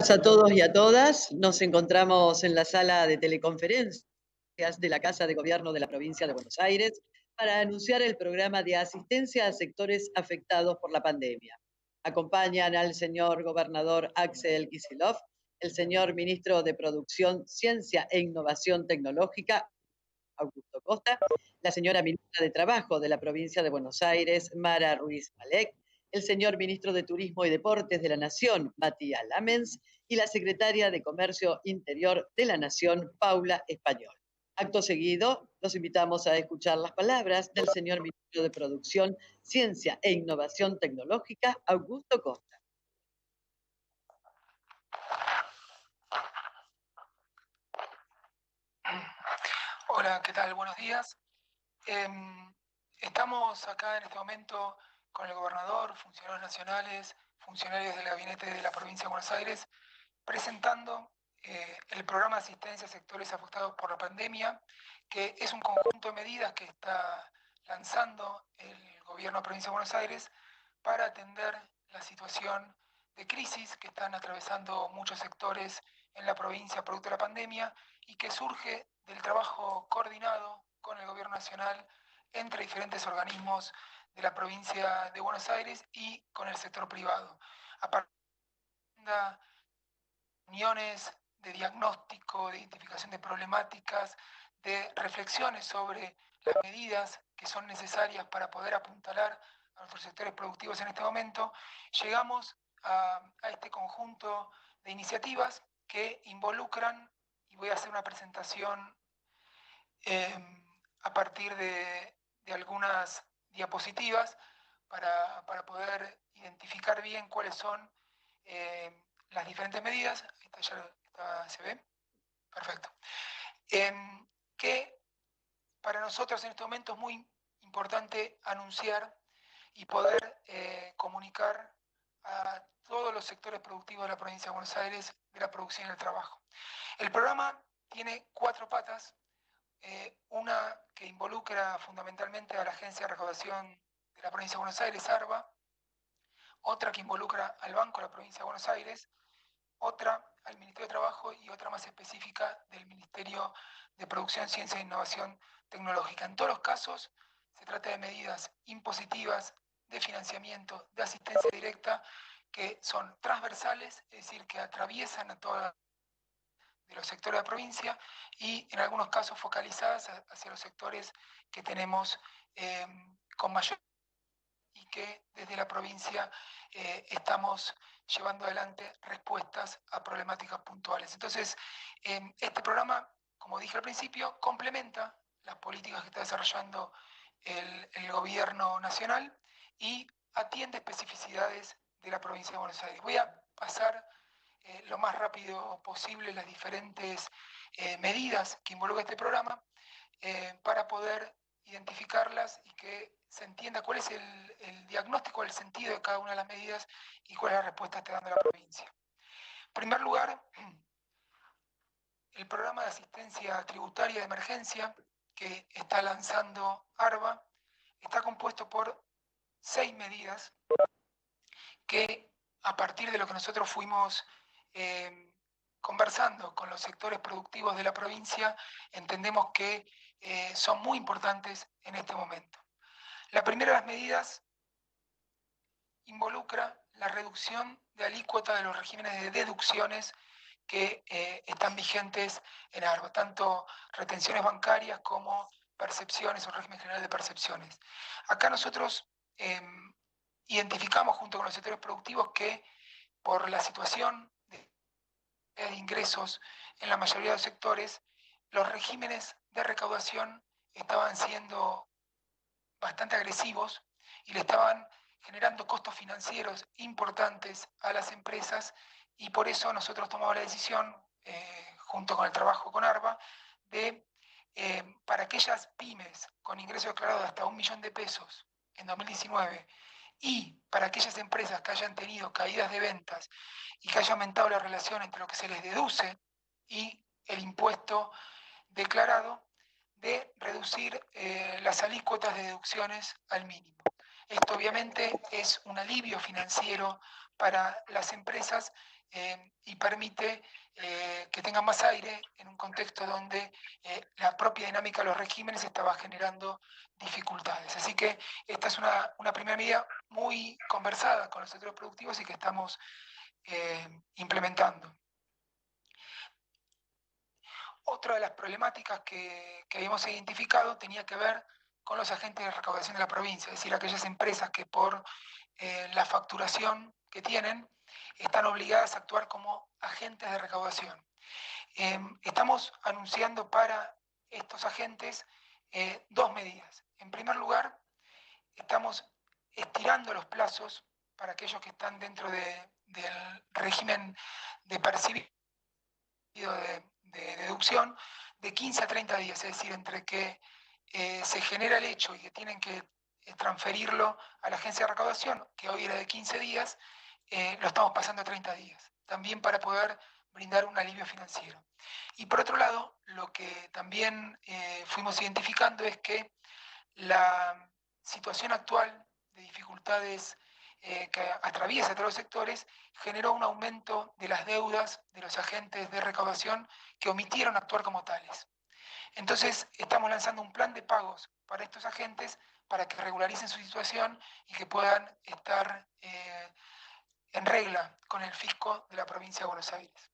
días a todos y a todas. Nos encontramos en la sala de teleconferencias de la Casa de Gobierno de la Provincia de Buenos Aires para anunciar el programa de asistencia a sectores afectados por la pandemia. Acompañan al señor gobernador Axel Kicillof, el señor ministro de Producción, Ciencia e Innovación Tecnológica, Augusto Costa, la señora ministra de Trabajo de la Provincia de Buenos Aires, Mara Ruiz Malek, el señor ministro de Turismo y Deportes de la Nación, Matías Lamens, y la secretaria de Comercio Interior de la Nación, Paula Español. Acto seguido, los invitamos a escuchar las palabras del señor ministro de Producción, Ciencia e Innovación Tecnológica, Augusto Costa. Hola, ¿qué tal? Buenos días. Estamos acá en este momento con el gobernador, funcionarios nacionales, funcionarios del gabinete de la provincia de Buenos Aires, presentando el programa de asistencia a sectores afectados por la pandemia, que es un conjunto de medidas que está lanzando el gobierno de la provincia de Buenos Aires para atender la situación de crisis que están atravesando muchos sectores en la provincia producto de la pandemia y que surge del trabajo coordinado con el gobierno nacional entre diferentes organismos de la provincia de Buenos Aires y con el sector privado. A partir de reuniones de diagnóstico, de identificación de problemáticas, de reflexiones sobre las medidas que son necesarias para poder apuntalar a nuestros sectores productivos en este momento, llegamos a este conjunto de iniciativas que involucran, y voy a hacer una presentación a partir de algunas diapositivas para poder identificar bien cuáles son las diferentes medidas. ¿Se ve? Perfecto. Que para nosotros en este momento es muy importante anunciar y poder comunicar a todos los sectores productivos de la provincia de Buenos Aires de la producción y el trabajo. El programa tiene 4 patas. Una que involucra fundamentalmente a la Agencia de Recaudación de la Provincia de Buenos Aires, ARBA, otra que involucra al Banco de la Provincia de Buenos Aires, otra al Ministerio de Trabajo y otra más específica del Ministerio de Producción, Ciencia e Innovación Tecnológica. En todos los casos se trata de medidas impositivas, de financiamiento, de asistencia directa, que son transversales, es decir, que atraviesan a toda de los sectores de la provincia y en algunos casos focalizadas hacia los sectores que tenemos con mayor y que desde la provincia estamos llevando adelante respuestas a problemáticas puntuales. Entonces, este programa, como dije al principio, complementa las políticas que está desarrollando el gobierno nacional y atiende especificidades de la provincia de Buenos Aires. Voy a pasar lo más rápido posible las diferentes medidas que involucra este programa para poder identificarlas y que se entienda cuál es el diagnóstico, el sentido de cada una de las medidas y cuál es la respuesta que está dando la provincia. En primer lugar, el programa de asistencia tributaria de emergencia que está lanzando ARBA está compuesto por 6 medidas que a partir de lo que nosotros fuimos conversando con los sectores productivos de la provincia, entendemos que son muy importantes en este momento. La primera de las medidas involucra la reducción de alícuota de los regímenes de deducciones que están vigentes en ARBA, tanto retenciones bancarias como percepciones o régimen general de percepciones. Acá nosotros identificamos junto con los sectores productivos que por la situación de ingresos en la mayoría de los sectores, los regímenes de recaudación estaban siendo bastante agresivos y le estaban generando costos financieros importantes a las empresas y por eso nosotros tomamos la decisión, junto con el trabajo con ARBA, de para aquellas pymes con ingresos declarados de hasta 1 millón de pesos en 2019 y para aquellas empresas que hayan tenido caídas de ventas y que haya aumentado la relación entre lo que se les deduce y el impuesto declarado, de reducir las alícuotas de deducciones al mínimo. Esto obviamente es un alivio financiero para las empresas y permite que tengan más aire en un contexto donde la propia dinámica de los regímenes estaba generando dificultades. Así que esta es una primera medida muy conversada con los sectores productivos y que estamos implementando. Otra de las problemáticas que habíamos identificado tenía que ver con los agentes de recaudación de la provincia, es decir, aquellas empresas que por la facturación que tienen están obligadas a actuar como agentes de recaudación. Estamos anunciando para estos agentes dos medidas. En primer lugar, estamos estirando los plazos para aquellos que están dentro del régimen de percibido de deducción de 15 a 30 días, es decir, entre que se genera el hecho y que tienen que transferirlo a la agencia de recaudación, que hoy era de 15 días, lo estamos pasando a 30 días, también para poder brindar un alivio financiero. Y por otro lado, lo que también fuimos identificando es que la situación actual de dificultades que atraviesa todos los sectores generó un aumento de las deudas de los agentes de recaudación que omitieron actuar como tales. Entonces, estamos lanzando un plan de pagos para estos agentes para que regularicen su situación y que puedan estar en regla con el fisco de la provincia de Buenos Aires.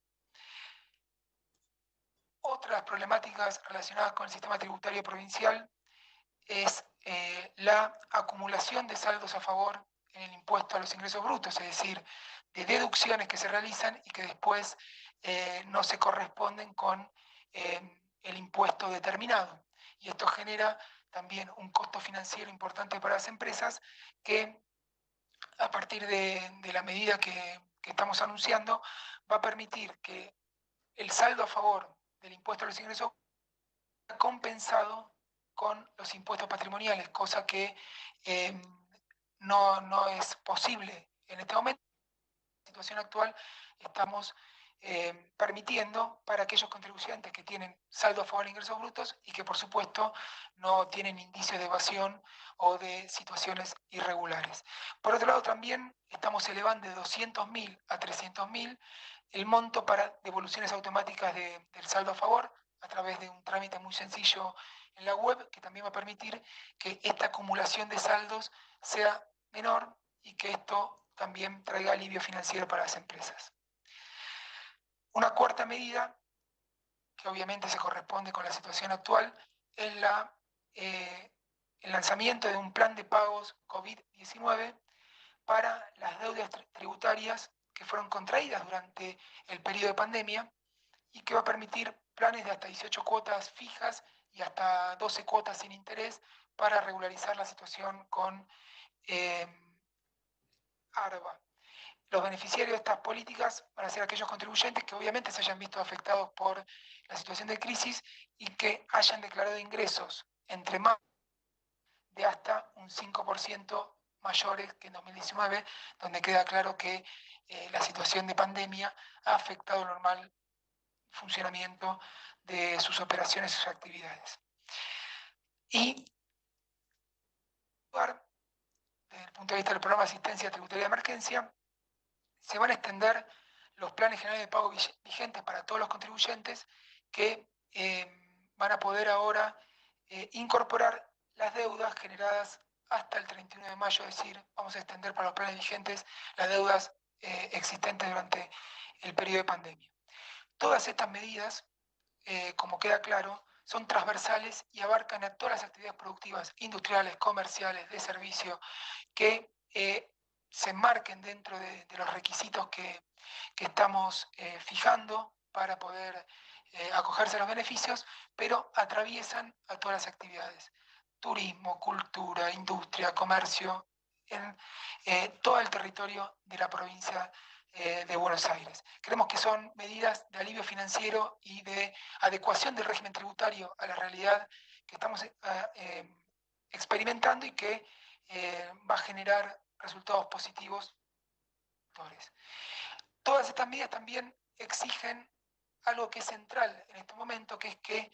Otras problemáticas relacionadas con el sistema tributario provincial es la acumulación de saldos a favor en el impuesto a los ingresos brutos, es decir, de deducciones que se realizan y que después no se corresponden con el impuesto determinado. Y esto genera también un costo financiero importante para las empresas que a partir de la medida que estamos anunciando va a permitir que el saldo a favor del impuesto a los ingresos sea compensado con los impuestos patrimoniales, cosa que no es posible en este momento. En la situación actual estamos permitiendo para aquellos contribuyentes que tienen saldo a favor de ingresos brutos y que por supuesto no tienen indicios de evasión o de situaciones irregulares. Por otro lado, también estamos elevando de 200.000 a 300.000 el monto para devoluciones automáticas del saldo a favor a través de un trámite muy sencillo en la web que también va a permitir que esta acumulación de saldos sea menor y que esto también traiga alivio financiero para las empresas. Una cuarta medida, que obviamente se corresponde con la situación actual, es el lanzamiento de un plan de pagos COVID-19 para las deudas tributarias que fueron contraídas durante el periodo de pandemia y que va a permitir planes de hasta 18 cuotas fijas y hasta 12 cuotas sin interés para regularizar la situación con ARBA. Los beneficiarios de estas políticas van a ser aquellos contribuyentes que obviamente se hayan visto afectados por la situación de crisis y que hayan declarado ingresos entre más de hasta un 5% mayores que en 2019, donde queda claro que la situación de pandemia ha afectado el normal funcionamiento de sus operaciones y sus actividades. Y desde el punto de vista del programa de asistencia tributaria de emergencia, se van a extender los planes generales de pago vigentes para todos los contribuyentes que van a poder ahora incorporar las deudas generadas hasta el 31 de mayo, es decir, vamos a extender para los planes vigentes las deudas existentes durante el periodo de pandemia. Todas estas medidas, como queda claro, son transversales y abarcan a todas las actividades productivas, industriales, comerciales, de servicio, que se enmarquen dentro de los requisitos que estamos fijando para poder acogerse a los beneficios, pero atraviesan a todas las actividades. Turismo, cultura, industria, comercio, en todo el territorio de la provincia de Buenos Aires. Creemos que son medidas de alivio financiero y de adecuación del régimen tributario a la realidad que estamos experimentando y que va a generar resultados positivos. Todas estas medidas también exigen algo que es central en este momento, que es que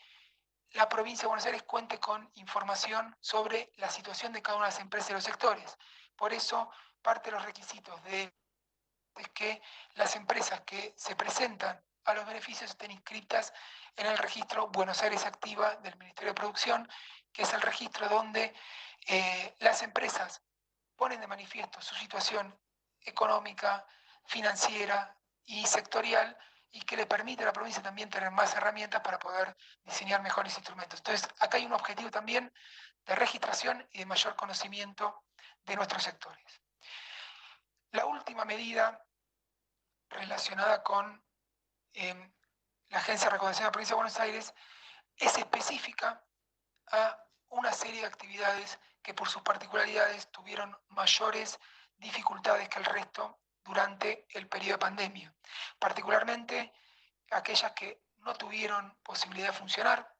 la provincia de Buenos Aires cuente con información sobre la situación de cada una de las empresas y los sectores. Por eso, parte de los requisitos de es que las empresas que se presentan a los beneficios estén inscritas en el registro Buenos Aires Activa del Ministerio de Producción, que es el registro donde las empresas ponen de manifiesto su situación económica, financiera y sectorial, y que le permite a la provincia también tener más herramientas para poder diseñar mejores instrumentos. Entonces, acá hay un objetivo también de registración y de mayor conocimiento de nuestros sectores. La última medida relacionada con la Agencia de Recaudación de la Provincia de Buenos Aires es específica a una serie de actividades que por sus particularidades tuvieron mayores dificultades que el resto durante el periodo de pandemia, particularmente aquellas que no tuvieron posibilidad de funcionar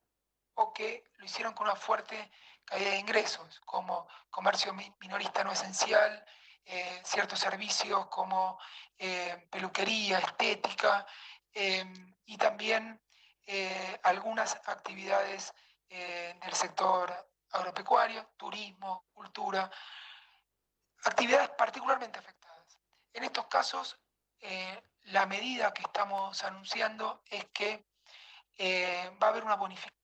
o que lo hicieron con una fuerte caída de ingresos, como comercio minorista no esencial, ciertos servicios como peluquería, estética, y también algunas actividades del sector agropecuario, turismo, cultura, actividades particularmente afectadas. En estos casos, la medida que estamos anunciando es que va a haber una bonificación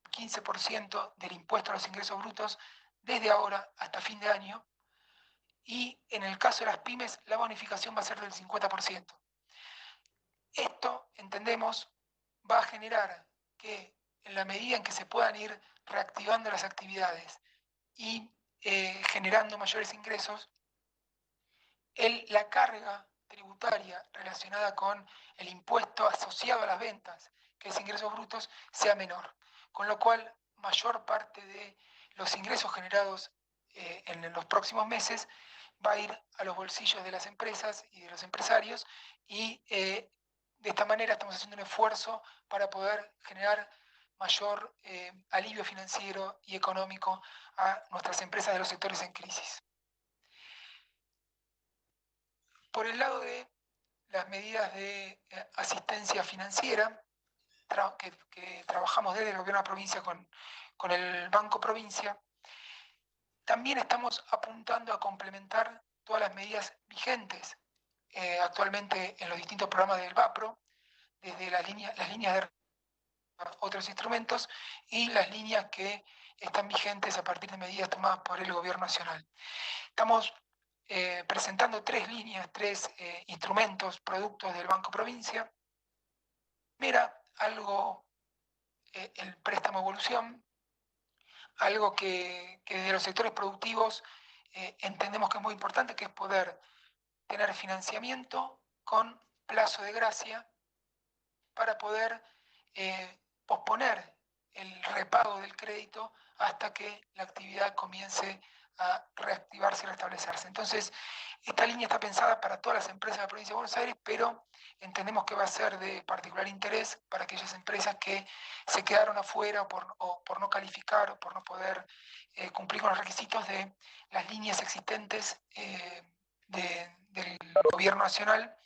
del 15% del impuesto a los ingresos brutos desde ahora hasta fin de año, y en el caso de las pymes la bonificación va a ser del 50%. Esto, entendemos, va a generar que en la medida en que se puedan ir reactivando las actividades y generando mayores ingresos, la carga tributaria relacionada con el impuesto asociado a las ventas, que es ingresos brutos, sea menor. Con lo cual, mayor parte de los ingresos generados en los próximos meses va a ir a los bolsillos de las empresas y de los empresarios, y de esta manera estamos haciendo un esfuerzo para poder generar mayor alivio financiero y económico a nuestras empresas de los sectores en crisis. Por el lado de las medidas de asistencia financiera, que trabajamos desde el gobierno de la provincia con el Banco Provincia, también estamos apuntando a complementar todas las medidas vigentes actualmente en los distintos programas del BAPRO, desde las líneas de otros instrumentos y las líneas que están vigentes a partir de medidas tomadas por el gobierno nacional. Estamos presentando tres líneas, tres instrumentos, productos del Banco Provincia. Mira, el préstamo evolución, algo que desde los sectores productivos entendemos que es muy importante, que es poder tener financiamiento con plazo de gracia para poder posponer el repago del crédito hasta que la actividad comience a reactivarse y restablecerse. Entonces, esta línea está pensada para todas las empresas de la provincia de Buenos Aires, pero entendemos que va a ser de particular interés para aquellas empresas que se quedaron afuera o por no calificar o por no poder cumplir con los requisitos de las líneas existentes del gobierno nacional.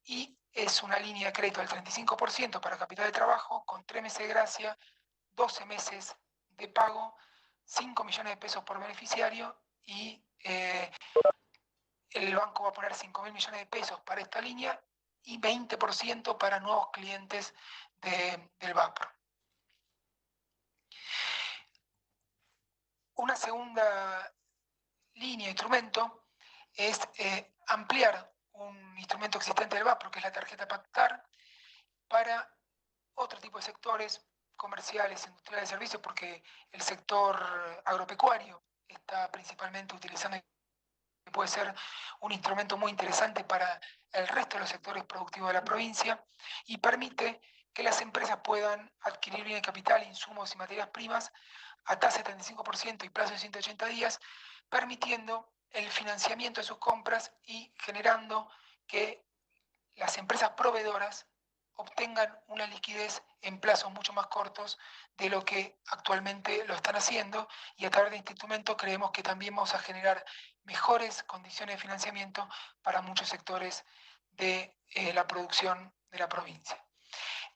Y es una línea de crédito del 35% para capital de trabajo, con 3 meses de gracia, 12 meses de pago, 5 millones de pesos por beneficiario, y el banco va a poner 5.000 millones de pesos para esta línea y 20% para nuevos clientes del BAPRO. Una segunda línea, instrumento, es ampliar un instrumento existente del BAPRO, que es la tarjeta Pactar, para otro tipo de sectores comerciales, industriales, de servicios, porque el sector agropecuario está principalmente utilizando, y puede ser un instrumento muy interesante para el resto de los sectores productivos de la provincia, y permite que las empresas puedan adquirir bienes de capital, insumos y materias primas a tasa de 75% y plazo de 180 días, permitiendo el financiamiento de sus compras y generando que las empresas proveedoras obtengan una liquidez en plazos mucho más cortos de lo que actualmente lo están haciendo, y a través de este instrumento creemos que también vamos a generar mejores condiciones de financiamiento para muchos sectores de la producción de la provincia.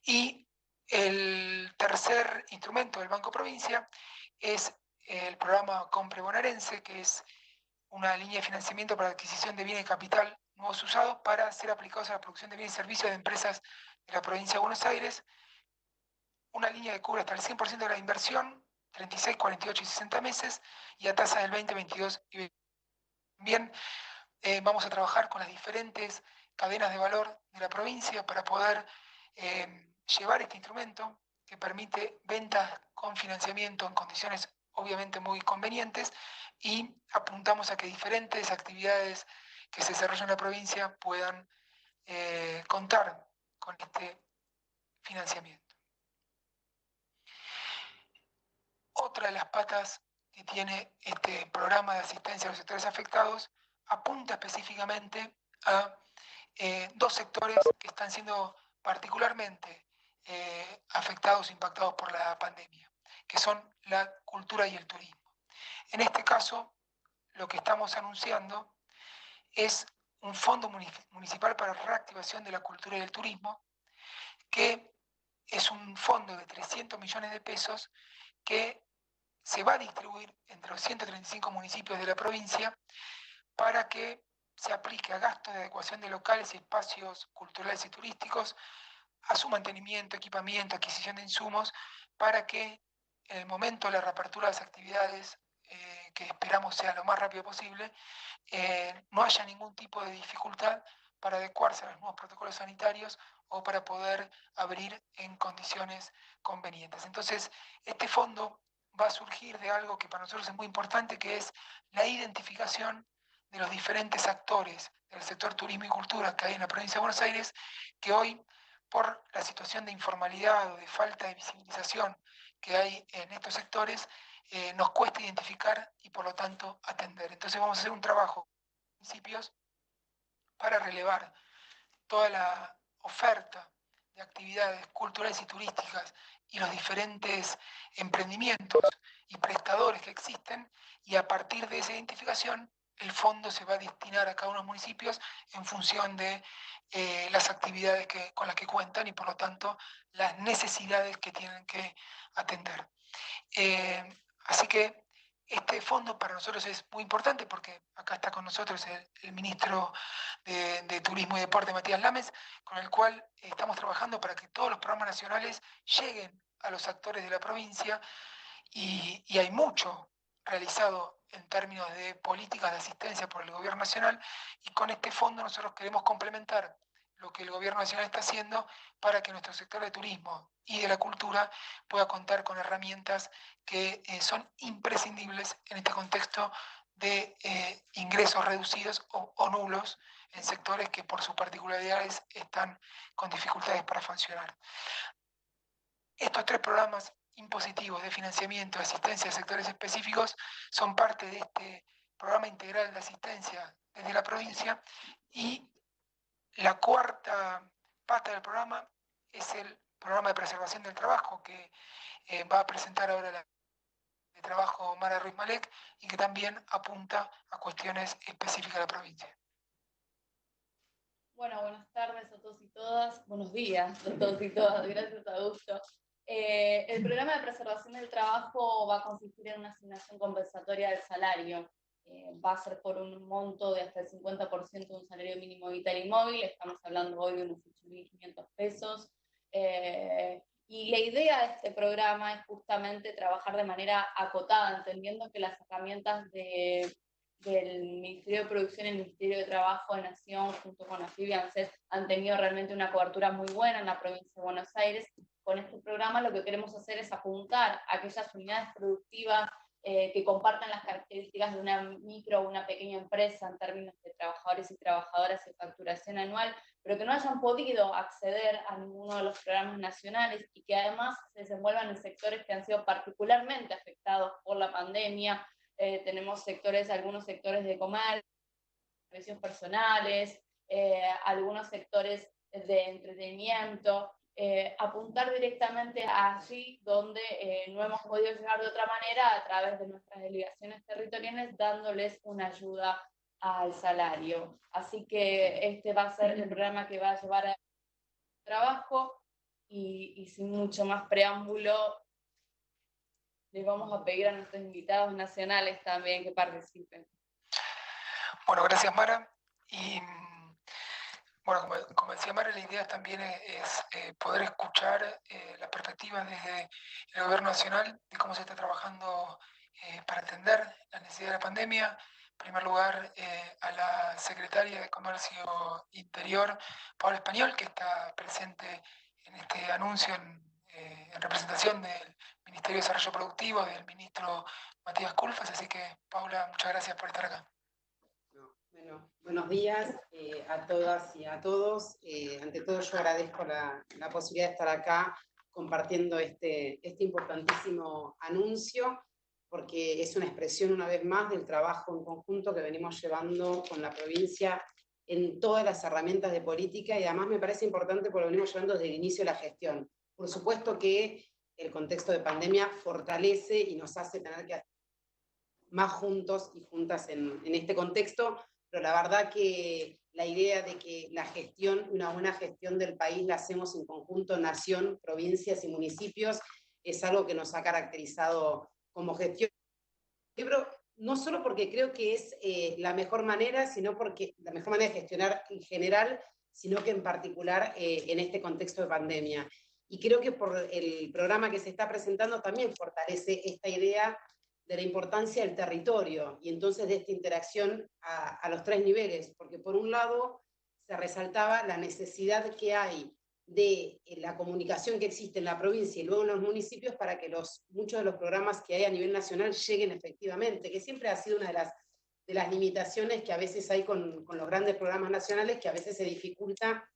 Y el tercer instrumento del Banco Provincia es el programa Compre Bonaerense, que es una línea de financiamiento para adquisición de bienes de capital nuevos usados para ser aplicados a la producción de bienes y servicios de empresas de la provincia de Buenos Aires. Una línea que cubre hasta el 100% de la inversión, 36, 48 y 60 meses, y a tasa del 20, 22 y 20. Bien, vamos a trabajar con las diferentes cadenas de valor de la provincia para poder llevar este instrumento que permite ventas con financiamiento en condiciones obviamente muy convenientes, y apuntamos a que diferentes actividades que se desarrollan en la provincia puedan contar con este financiamiento. Otra de las patas que tiene este programa de asistencia a los sectores afectados apunta específicamente a dos sectores que están siendo particularmente afectados, impactados por la pandemia, que son la cultura y el turismo. En este caso, lo que estamos anunciando es un fondo municipal para reactivación de la cultura y el turismo, que es un fondo de 300 millones de pesos que se va a distribuir entre los 135 municipios de la provincia para que se aplique a gastos de adecuación de locales y espacios culturales y turísticos, a su mantenimiento, equipamiento, adquisición de insumos, para que en el momento de la reapertura de las actividades, que esperamos sea lo más rápido posible, no haya ningún tipo de dificultad para adecuarse a los nuevos protocolos sanitarios o para poder abrir en condiciones convenientes. Entonces, este fondo va a surgir de algo que para nosotros es muy importante, que es la identificación de los diferentes actores del sector turismo y cultura que hay en la provincia de Buenos Aires, que hoy, por la situación de informalidad o de falta de visibilización que hay en estos sectores, nos cuesta identificar y por lo tanto atender. Entonces vamos a hacer un trabajo con municipios para relevar toda la oferta de actividades culturales y turísticas y los diferentes emprendimientos y prestadores que existen, y a partir de esa identificación el fondo se va a destinar a cada uno de los municipios en función de las actividades con las que cuentan y por lo tanto las necesidades que tienen que atender. Así que este fondo para nosotros es muy importante porque acá está con nosotros el ministro de Turismo y Deporte, Matías Lames, con el cual estamos trabajando para que todos los programas nacionales lleguen a los actores de la provincia, y hay mucho realizado en términos de políticas de asistencia por el gobierno nacional, y con este fondo nosotros queremos complementar lo que el gobierno nacional está haciendo para que nuestro sector de turismo y de la cultura pueda contar con herramientas que son imprescindibles en este contexto de ingresos reducidos o nulos en sectores que por sus particularidades están con dificultades para funcionar. Estos tres programas impositivos de financiamiento de asistencia a sectores específicos son parte de este programa integral de asistencia desde la provincia, y la cuarta pata del programa es el programa de preservación del trabajo que va a presentar ahora la de trabajo Mara Ruiz Malek, y que también apunta a cuestiones específicas de la provincia. Bueno, buenas tardes a todos y todas. Buenos días a todos y todas. Gracias, Augusto. El programa de preservación del trabajo va a consistir en una asignación compensatoria del salario. Va a ser por un monto de hasta el 50% de un salario mínimo vital y móvil. Estamos hablando hoy de unos 8.500 pesos. Y la idea de este programa es justamente trabajar de manera acotada, entendiendo que las herramientas del Ministerio de Producción y el Ministerio de Trabajo de Nación, junto con AFIP y ANSES, han tenido realmente una cobertura muy buena en la provincia de Buenos Aires. Con este programa lo que queremos hacer es apuntar a aquellas unidades productivas que compartan las características de una micro o una pequeña empresa en términos de trabajadores y trabajadoras y facturación anual, pero que no hayan podido acceder a ninguno de los programas nacionales y que además se desenvuelvan en sectores que han sido particularmente afectados por la pandemia. Tenemos algunos sectores de comercio, servicios personales, algunos sectores de entretenimiento, apuntar directamente allí donde no hemos podido llegar de otra manera a través de nuestras delegaciones territoriales, dándoles una ayuda al salario. Así que este va a ser el programa que va a llevar a trabajo, y sin mucho más preámbulo, les vamos a pedir a nuestros invitados nacionales también que participen. Bueno, gracias Mara. Y Bueno, como decía Mara, la idea también es poder escuchar la perspectiva desde el Gobierno Nacional de cómo se está trabajando para atender la necesidad de la pandemia. En primer lugar, a la Secretaria de Comercio Interior, Paula Español, que está presente en este anuncio en representación del Ministerio de Desarrollo Productivo, del ministro Matías Culfas. Así que, Paula, muchas gracias por estar acá. Bueno, buenos días a todas y a todos. Ante todo yo agradezco la posibilidad de estar acá compartiendo este importantísimo anuncio, porque es una expresión una vez más del trabajo en conjunto que venimos llevando con la provincia en todas las herramientas de política, y además me parece importante porque lo venimos llevando desde el inicio de la gestión. Por supuesto que el contexto de pandemia fortalece y nos hace tener que hacer más juntos y juntas en este contexto, pero la verdad que la idea de que la gestión, una buena gestión del país la hacemos en conjunto, nación, provincias y municipios, es algo que nos ha caracterizado como gestión. Pero no solo porque creo que es la mejor manera, sino porque la mejor manera de gestionar en general, sino que en particular en este contexto de pandemia. Y creo que por el programa que se está presentando también fortalece esta idea de la importancia del territorio y entonces de esta interacción a los tres niveles, porque por un lado se resaltaba la necesidad que hay de la comunicación que existe en la provincia y luego en los municipios para que muchos de los programas que hay a nivel nacional lleguen efectivamente, que siempre ha sido una de las limitaciones que a veces hay con los grandes programas nacionales, que a veces se dificulta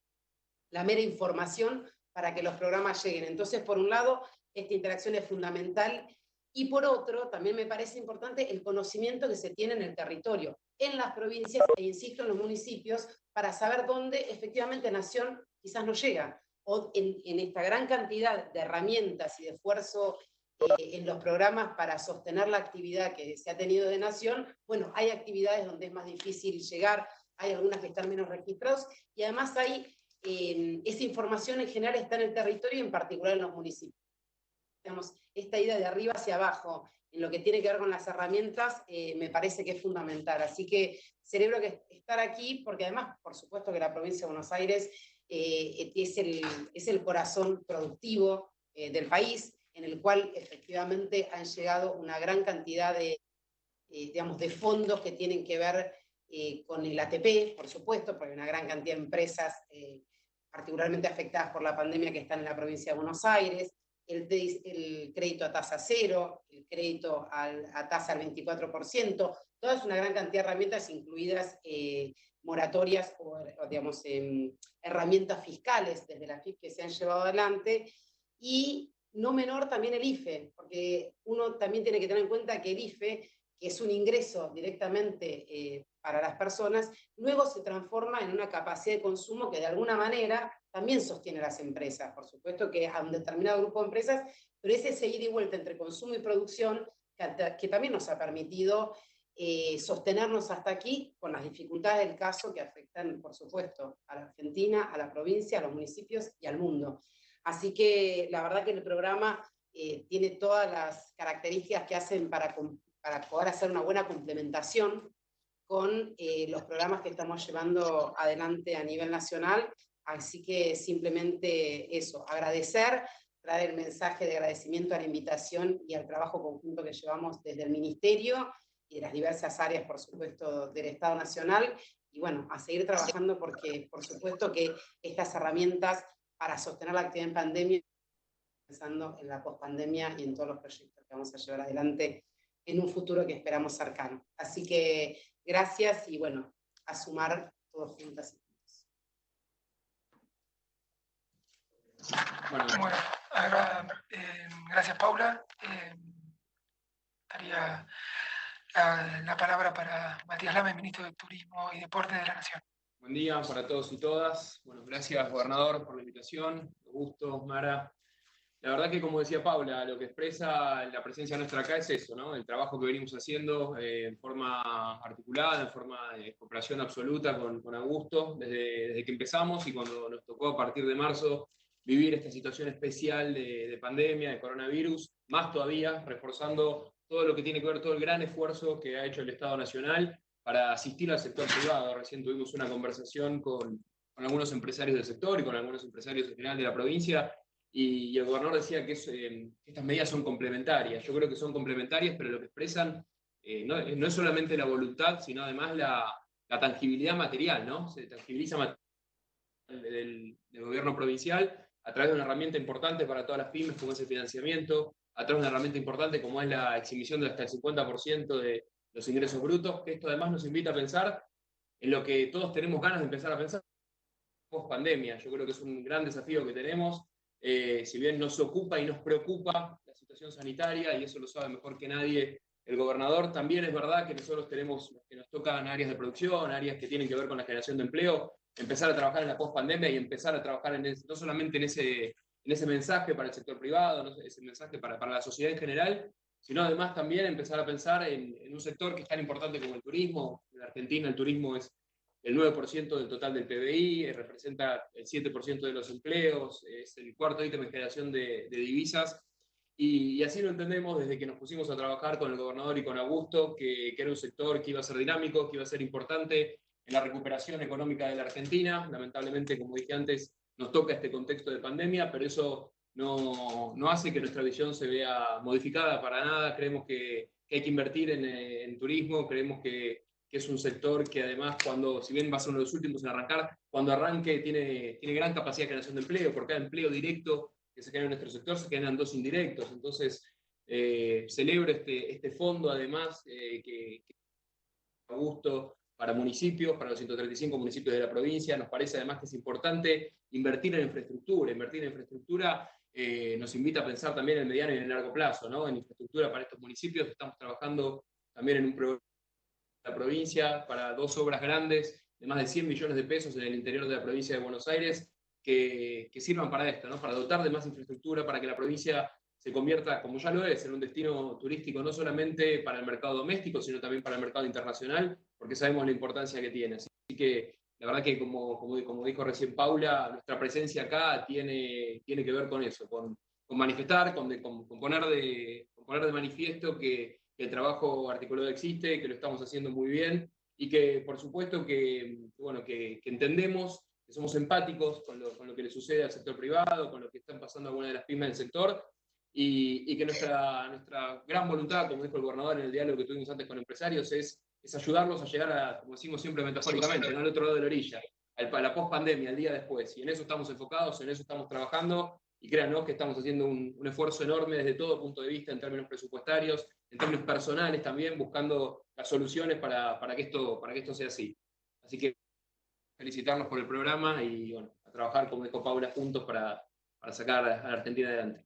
la mera información para que los programas lleguen. Entonces, por un lado, esta interacción es fundamental, y por otro, también me parece importante el conocimiento que se tiene en el territorio, en las provincias e insisto, en los municipios, para saber dónde efectivamente Nación quizás no llega, o en esta gran cantidad de herramientas y de esfuerzo en los programas para sostener la actividad que se ha tenido de Nación. Bueno, hay actividades donde es más difícil llegar, hay algunas que están menos registrados, y además hay esa información en general está en el territorio y en particular en los municipios. Digamos, esta ida de arriba hacia abajo en lo que tiene que ver con las herramientas me parece que es fundamental. Así que celebro que estar aquí, porque además, por supuesto que la provincia de Buenos Aires es el corazón productivo del país, en el cual efectivamente han llegado una gran cantidad de fondos que tienen que ver con el ATP, por supuesto, porque hay una gran cantidad de empresas particularmente afectadas por la pandemia que están en la provincia de Buenos Aires, el crédito a tasa cero, el crédito a tasa al 24%, toda es una gran cantidad de herramientas, incluidas moratorias o digamos, herramientas fiscales desde la FIP que se han llevado adelante, y no menor también el IFE, porque uno también tiene que tener en cuenta que el IFE, que es un ingreso directamente para las personas, luego se transforma en una capacidad de consumo que de alguna manera también sostiene a las empresas. Por supuesto que a un determinado grupo de empresas, pero es ese ida y vuelta entre consumo y producción que también nos ha permitido sostenernos hasta aquí, con las dificultades del caso que afectan, por supuesto, a la Argentina, a la provincia, a los municipios y al mundo. Así que la verdad que el programa tiene todas las características que hacen para poder hacer una buena complementación con los programas que estamos llevando adelante a nivel nacional. Así que simplemente eso, agradecer, traer el mensaje de agradecimiento a la invitación y al trabajo conjunto que llevamos desde el Ministerio y de las diversas áreas, por supuesto, del Estado Nacional, y bueno, a seguir trabajando porque, por supuesto, que estas herramientas para sostener la actividad en pandemia, pensando en la pospandemia y en todos los proyectos que vamos a llevar adelante en un futuro que esperamos cercano. Así que gracias y bueno, a sumar todos juntas. Bueno, gracias, Paula. Daría la palabra para Matías Lames, ministro de Turismo y Deporte de la Nación. Buen día para todos y todas. Bueno, gracias, gobernador, por la invitación. Augusto, Mara. La verdad que, como decía Paula, lo que expresa la presencia nuestra acá es eso, ¿no? El trabajo que venimos haciendo en forma articulada, en forma de cooperación absoluta con Augusto, desde que empezamos y cuando nos tocó a partir de marzo vivir esta situación especial de pandemia, de coronavirus, más todavía, reforzando todo lo que tiene que ver, todo el gran esfuerzo que ha hecho el Estado Nacional para asistir al sector privado. Recién tuvimos una conversación con algunos empresarios del sector y con algunos empresarios en general de la provincia, y el gobernador decía que estas medidas son complementarias. Yo creo que son complementarias, pero lo que expresan no es solamente la voluntad, sino además la tangibilidad material, ¿no? Se tangibiliza del gobierno provincial a través de una herramienta importante para todas las pymes como es el financiamiento, a través de una herramienta importante como es la exhibición de hasta el 50% de los ingresos brutos, que esto además nos invita a pensar en lo que todos tenemos ganas de empezar a pensar post pandemia. Yo creo que es un gran desafío que tenemos, si bien nos ocupa y nos preocupa la situación sanitaria, y eso lo sabe mejor que nadie el gobernador, también es verdad que nosotros tenemos, que nos tocan áreas de producción, áreas que tienen que ver con la generación de empleo, empezar a trabajar en la post-pandemia y empezar a trabajar no solamente en ese mensaje para el sector privado, ¿no? Ese mensaje para la sociedad en general, sino además también empezar a pensar en un sector que es tan importante como el turismo. En Argentina el turismo es el 9% del total del PBI, representa el 7% de los empleos, es el cuarto ítem en generación de divisas, y así lo entendemos desde que nos pusimos a trabajar con el gobernador y con Augusto, que era un sector que iba a ser dinámico, que iba a ser importante en la recuperación económica de la Argentina. Lamentablemente, como dije antes, nos toca este contexto de pandemia, pero eso no hace que nuestra visión se vea modificada para nada. Creemos que hay que invertir en turismo, creemos que es un sector que además, si bien va a ser uno de los últimos en arrancar, cuando arranque tiene gran capacidad de generación de empleo. Por cada empleo directo que se genera en nuestro sector, se generan 2 indirectos. Entonces, celebro este fondo, además, que a gusto para municipios, para los 135 municipios de la provincia. Nos parece además que es importante invertir en infraestructura. Invertir en infraestructura nos invita a pensar también en el mediano y en el largo plazo, ¿no? En infraestructura para estos municipios. Estamos trabajando también en un programa de la provincia para 2 obras grandes de más de 100 millones de pesos en el interior de la provincia de Buenos Aires, que sirvan para esto, ¿no? Para dotar de más infraestructura, para que la provincia se convierta, como ya lo es, en un destino turístico no solamente para el mercado doméstico, sino también para el mercado internacional, porque sabemos la importancia que tiene. Así que la verdad que, como dijo recién Paula, nuestra presencia acá tiene que ver con eso, con manifestar, con poner de manifiesto que el trabajo articulado existe, que lo estamos haciendo muy bien, y que por supuesto que entendemos, que somos empáticos con lo que le sucede al sector privado, con lo que están pasando algunas de las pymes del sector, y que nuestra gran voluntad, como dijo el gobernador en el diálogo que tuvimos antes con empresarios, es ayudarlos a llegar como decimos siempre metafóricamente, ¿no? Al otro lado de la orilla, a la post-pandemia, al día después. Y en eso estamos enfocados, en eso estamos trabajando, y créanos que estamos haciendo un esfuerzo enorme desde todo punto de vista, en términos presupuestarios, en términos personales también, buscando las soluciones para que esto sea así. Así que felicitarnos por el programa y a trabajar, como dijo Paula, juntos para sacar a la Argentina adelante.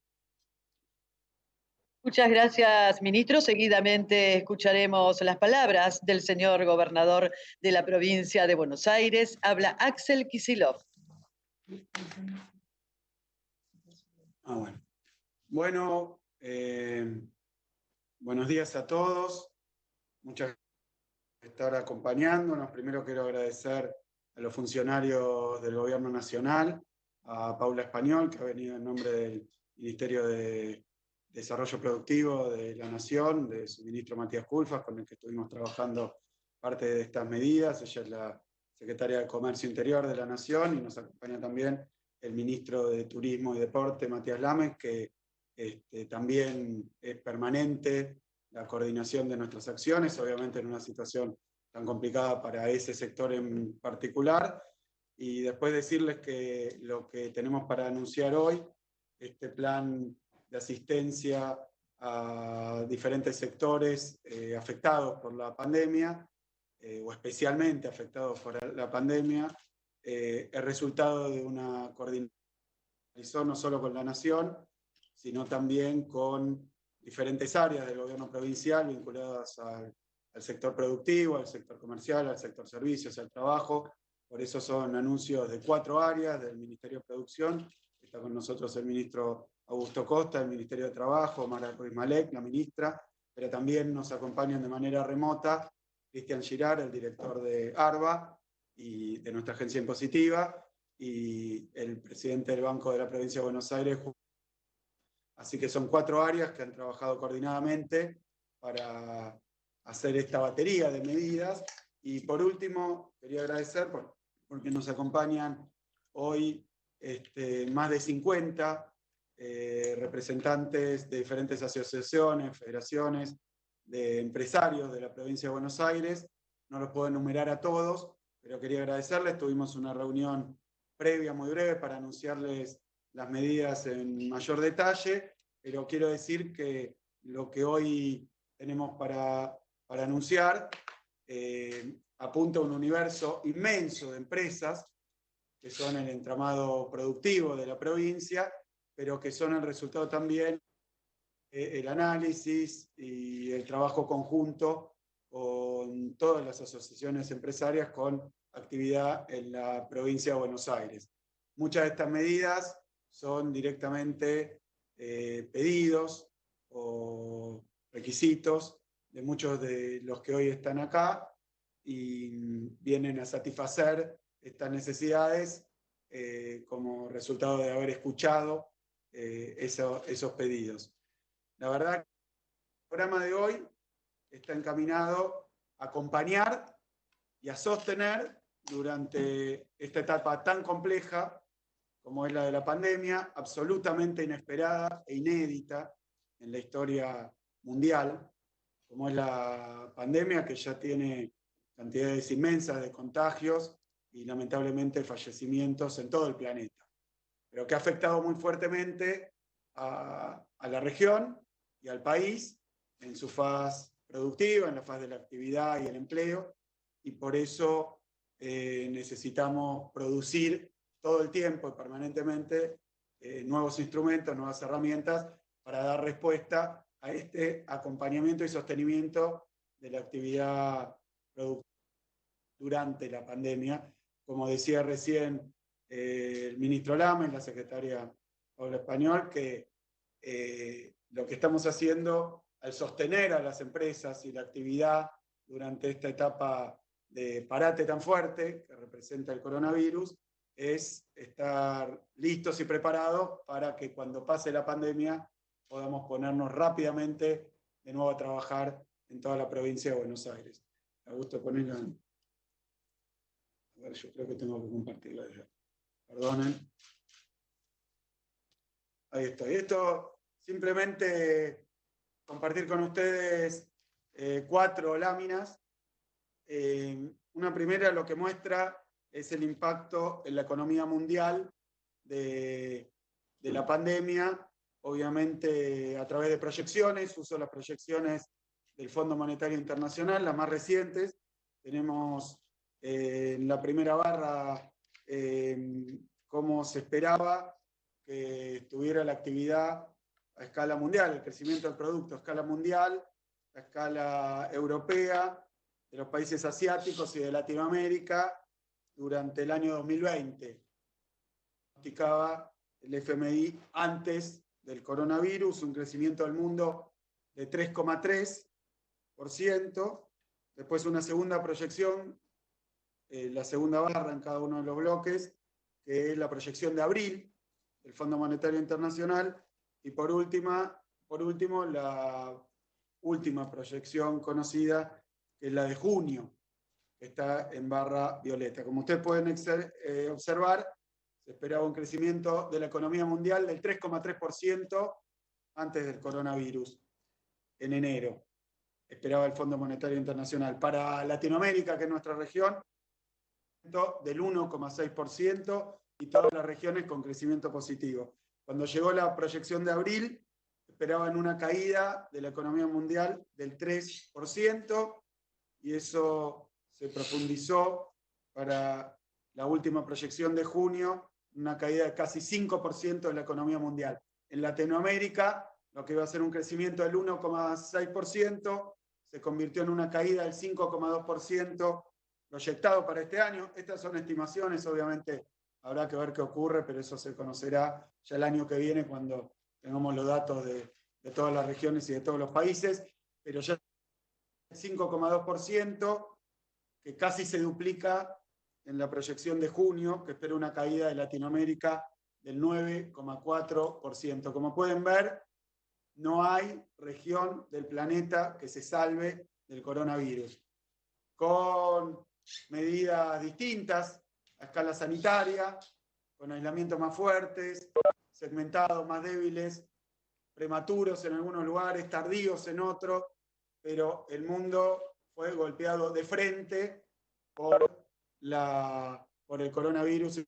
Muchas gracias, ministro. Seguidamente escucharemos las palabras del señor gobernador de la provincia de Buenos Aires. Habla Axel Kicillof. Bueno, buenos días a todos. Muchas gracias por estar acompañándonos. Primero quiero agradecer a los funcionarios del Gobierno Nacional, a Paula Español, que ha venido en nombre del Ministerio de Desarrollo Productivo de la Nación, de su ministro Matías Culfas, con el que estuvimos trabajando parte de estas medidas. Ella es la secretaria de Comercio Interior de la Nación, y nos acompaña también el ministro de Turismo y Deporte, Matías Lames, que también es permanente la coordinación de nuestras acciones, obviamente en una situación tan complicada para ese sector en particular. Y después decirles que lo que tenemos para anunciar hoy, este plan de asistencia a diferentes sectores afectados por la pandemia, o especialmente afectados por la pandemia, es resultado de una coordinación no solo con la Nación, sino también con diferentes áreas del gobierno provincial vinculadas al sector productivo, al sector comercial, al sector servicios, al trabajo. Por eso son anuncios de 4 áreas del Ministerio de Producción. Está con nosotros el ministro Augusto Costa, del Ministerio de Trabajo, Mara Ruiz Malek, la ministra, pero también nos acompañan de manera remota Cristian Girard, el director de ARBA y de nuestra agencia impositiva, y el presidente del Banco de la Provincia de Buenos Aires. Así que son 4 áreas que han trabajado coordinadamente para hacer esta batería de medidas. Y por último, quería agradecer, porque nos acompañan hoy más de 50 representantes de diferentes asociaciones, federaciones, de empresarios de la provincia de Buenos Aires. No los puedo enumerar a todos, pero quería agradecerles. Tuvimos una reunión previa muy breve para anunciarles las medidas en mayor detalle, pero quiero decir que lo que hoy tenemos para anunciar apunta a un universo inmenso de empresas que son el entramado productivo de la provincia, pero que son el resultado también el análisis y el trabajo conjunto con todas las asociaciones empresarias con actividad en la provincia de Buenos Aires. Muchas de estas medidas son directamente pedidos o requisitos de muchos de los que hoy están acá y vienen a satisfacer estas necesidades como resultado de haber escuchado esos pedidos. La verdad que el programa de hoy está encaminado a acompañar y a sostener durante esta etapa tan compleja como es la de la pandemia, absolutamente inesperada e inédita en la historia mundial, como es la pandemia, que ya tiene cantidades inmensas de contagios y lamentablemente fallecimientos en todo el planeta, pero que ha afectado muy fuertemente a la región y al país en su faz productiva, en la faz de la actividad y el empleo, y por eso necesitamos producir todo el tiempo y permanentemente nuevos instrumentos, nuevas herramientas para dar respuesta a este acompañamiento y sostenimiento de la actividad productiva durante la pandemia. Como decía recién el ministro Lama y la secretaria Paula Español, que lo que estamos haciendo al sostener a las empresas y la actividad durante esta etapa de parate tan fuerte que representa el coronavirus es estar listos y preparados para que cuando pase la pandemia podamos ponernos rápidamente de nuevo a trabajar en toda la provincia de Buenos Aires. Me gusta ponerlo en... A ver, yo creo que tengo que compartirlo allá. Perdonen. Ahí estoy. Esto simplemente compartir con ustedes 4 láminas. Una primera lo que muestra es el impacto en la economía mundial de la pandemia, obviamente a través de proyecciones. Uso las proyecciones del Fondo Monetario Internacional, las más recientes. Tenemos en la primera barra cómo se esperaba que estuviera la actividad a escala mundial, el crecimiento del producto a escala mundial, a escala europea, de los países asiáticos y de Latinoamérica durante el año 2020. Pronosticaba el FMI antes del coronavirus un crecimiento del mundo de 3,3%. Después una segunda proyección, la segunda barra en cada uno de los bloques, que es la proyección de abril del Fondo Monetario Internacional. Y por último, la última proyección conocida, que es la de junio, que está en barra violeta. Como ustedes pueden observar, se esperaba un crecimiento de la economía mundial del 3,3% antes del coronavirus, en enero. Esperaba el Fondo Monetario Internacional. Para Latinoamérica, que es nuestra región, del 1,6% y todas las regiones con crecimiento positivo. Cuando llegó la proyección de abril, esperaban una caída de la economía mundial del 3%, y eso se profundizó para la última proyección de junio, una caída de casi 5% de la economía mundial. En Latinoamérica, lo que iba a ser un crecimiento del 1,6%, se convirtió en una caída del 5,2% proyectado para este año. Estas son estimaciones, obviamente habrá que ver qué ocurre, pero eso se conocerá ya el año que viene cuando tengamos los datos de todas las regiones y de todos los países, pero ya el 5,2%, que casi se duplica en la proyección de junio, que espera una caída de Latinoamérica del 9,4%. Como pueden ver, no hay región del planeta que se salve del coronavirus. Con medidas distintas a escala sanitaria, con aislamientos más fuertes, segmentados, más débiles, prematuros en algunos lugares, tardíos en otros, pero el mundo fue golpeado de frente por el coronavirus,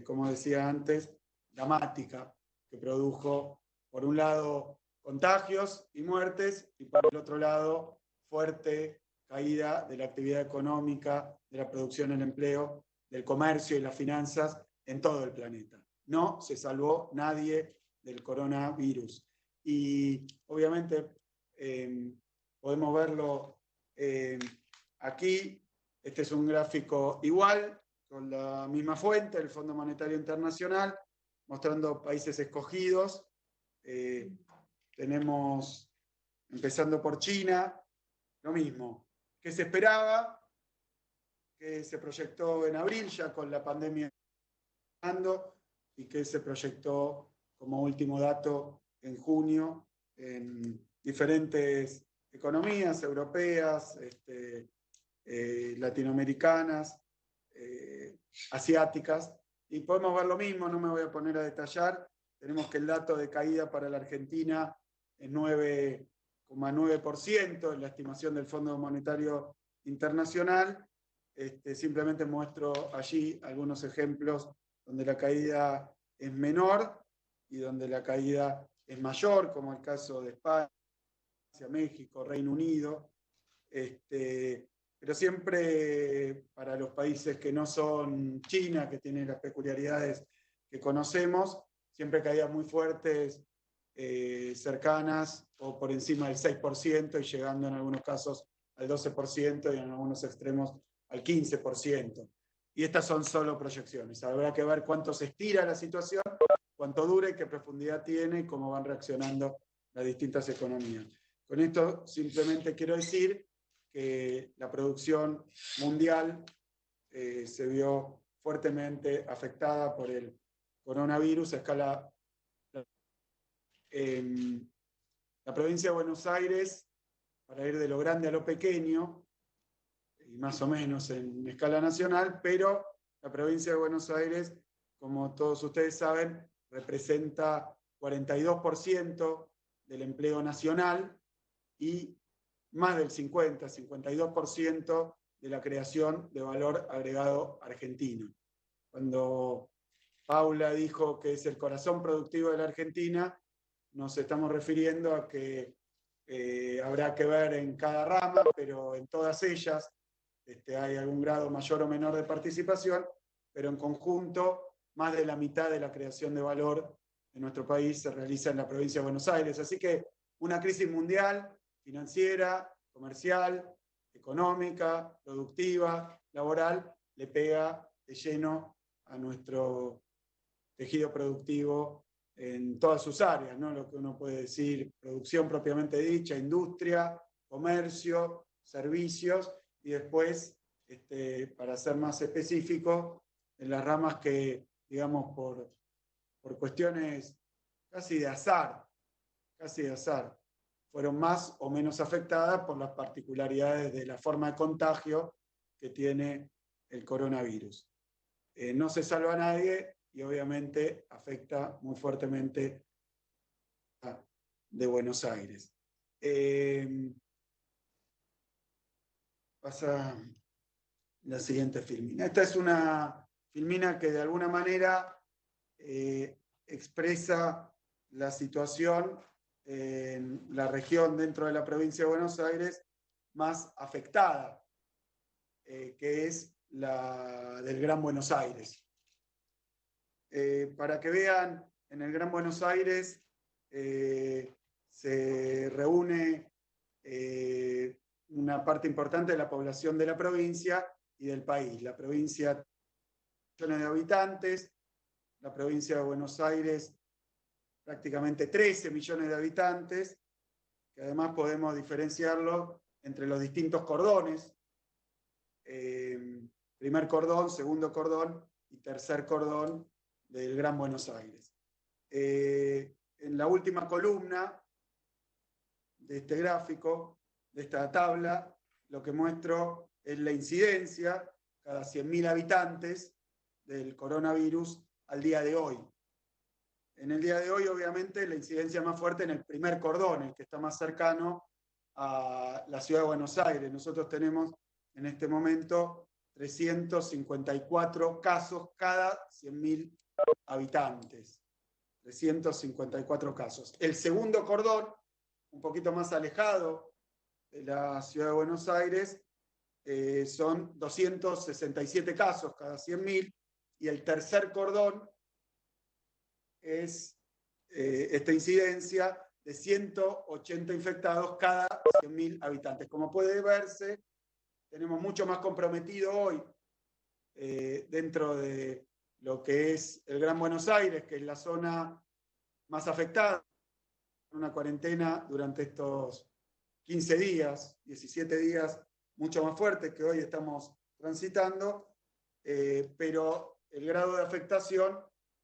como decía antes, dramática, que produjo, por un lado, contagios y muertes, y por el otro lado, fuerte caída de la actividad económica, de la producción y el empleo, del comercio y las finanzas en todo el planeta. No se salvó nadie del coronavirus. Y obviamente podemos verlo aquí. Este es un gráfico igual, con la misma fuente, el Fondo Monetario Internacional, mostrando países escogidos. Tenemos, empezando por China, lo mismo. ¿Qué se esperaba? Que se proyectó en abril, ya con la pandemia, y que se proyectó como último dato en junio en diferentes economías europeas, latinoamericanas, asiáticas, y podemos ver lo mismo, no me voy a poner a detallar. Tenemos que el dato de caída para la Argentina es 9,9%, en la estimación del Fondo Monetario Internacional. Simplemente muestro allí algunos ejemplos donde la caída es menor y donde la caída es mayor, como el caso de España, México, Reino Unido. Pero siempre para los países que no son China, que tienen las peculiaridades que conocemos, siempre caídas muy fuertes, cercanas o por encima del 6% y llegando en algunos casos al 12% y en algunos extremos al 15%. Y estas son solo proyecciones. Habrá que ver cuánto se estira la situación, cuánto dura y qué profundidad tiene y cómo van reaccionando las distintas economías. Con esto simplemente quiero decir que la producción mundial se vio fuertemente afectada por el coronavirus a escala. La provincia de Buenos Aires, para ir de lo grande a lo pequeño, y más o menos en escala nacional, pero la provincia de Buenos Aires, como todos ustedes saben, representa 42% del empleo nacional y más del 52% de la creación de valor agregado argentino. Cuando Paula dijo que es el corazón productivo de la Argentina, nos estamos refiriendo a que habrá que ver en cada rama, pero en todas ellas hay algún grado mayor o menor de participación, pero en conjunto más de la mitad de la creación de valor en nuestro país se realiza en la provincia de Buenos Aires. Así que una crisis mundial, financiera, comercial, económica, productiva, laboral, le pega de lleno a nuestro tejido productivo en todas sus áreas, ¿no? Lo que uno puede decir, producción propiamente dicha, industria, comercio, servicios, y después, para ser más específico, en las ramas que, digamos, por cuestiones casi de azar, fueron más o menos afectadas por las particularidades de la forma de contagio que tiene el coronavirus. No se salva a nadie y obviamente afecta muy fuertemente a de Buenos Aires. Pasa la siguiente filmina. Esta es una filmina que de alguna manera expresa la situación en la región dentro de la provincia de Buenos Aires más afectada, que es la del Gran Buenos Aires. Para que vean, en el Gran Buenos Aires se reúne una parte importante de la población de la provincia y del país. La provincia, millones de habitantes, la provincia de Buenos Aires, prácticamente 13 millones de habitantes, que además podemos diferenciarlo entre los distintos cordones, primer cordón, segundo cordón y tercer cordón del Gran Buenos Aires. En la última columna de este gráfico, de esta tabla, lo que muestro es la incidencia cada 100.000 habitantes del coronavirus al día de hoy. En el día de hoy, obviamente, la incidencia más fuerte en el primer cordón, el que está más cercano a la ciudad de Buenos Aires. Nosotros tenemos en este momento 354 casos cada 100.000 habitantes. 354 casos. El segundo cordón, un poquito más alejado de la ciudad de Buenos Aires, son 267 casos cada 100.000, y el tercer cordón es esta incidencia de 180 infectados cada 100.000 habitantes. Como puede verse, tenemos mucho más comprometido hoy dentro de lo que es el Gran Buenos Aires, que es la zona más afectada, una cuarentena durante estos 15 días, 17 días, mucho más fuerte que hoy estamos transitando, pero el grado de afectación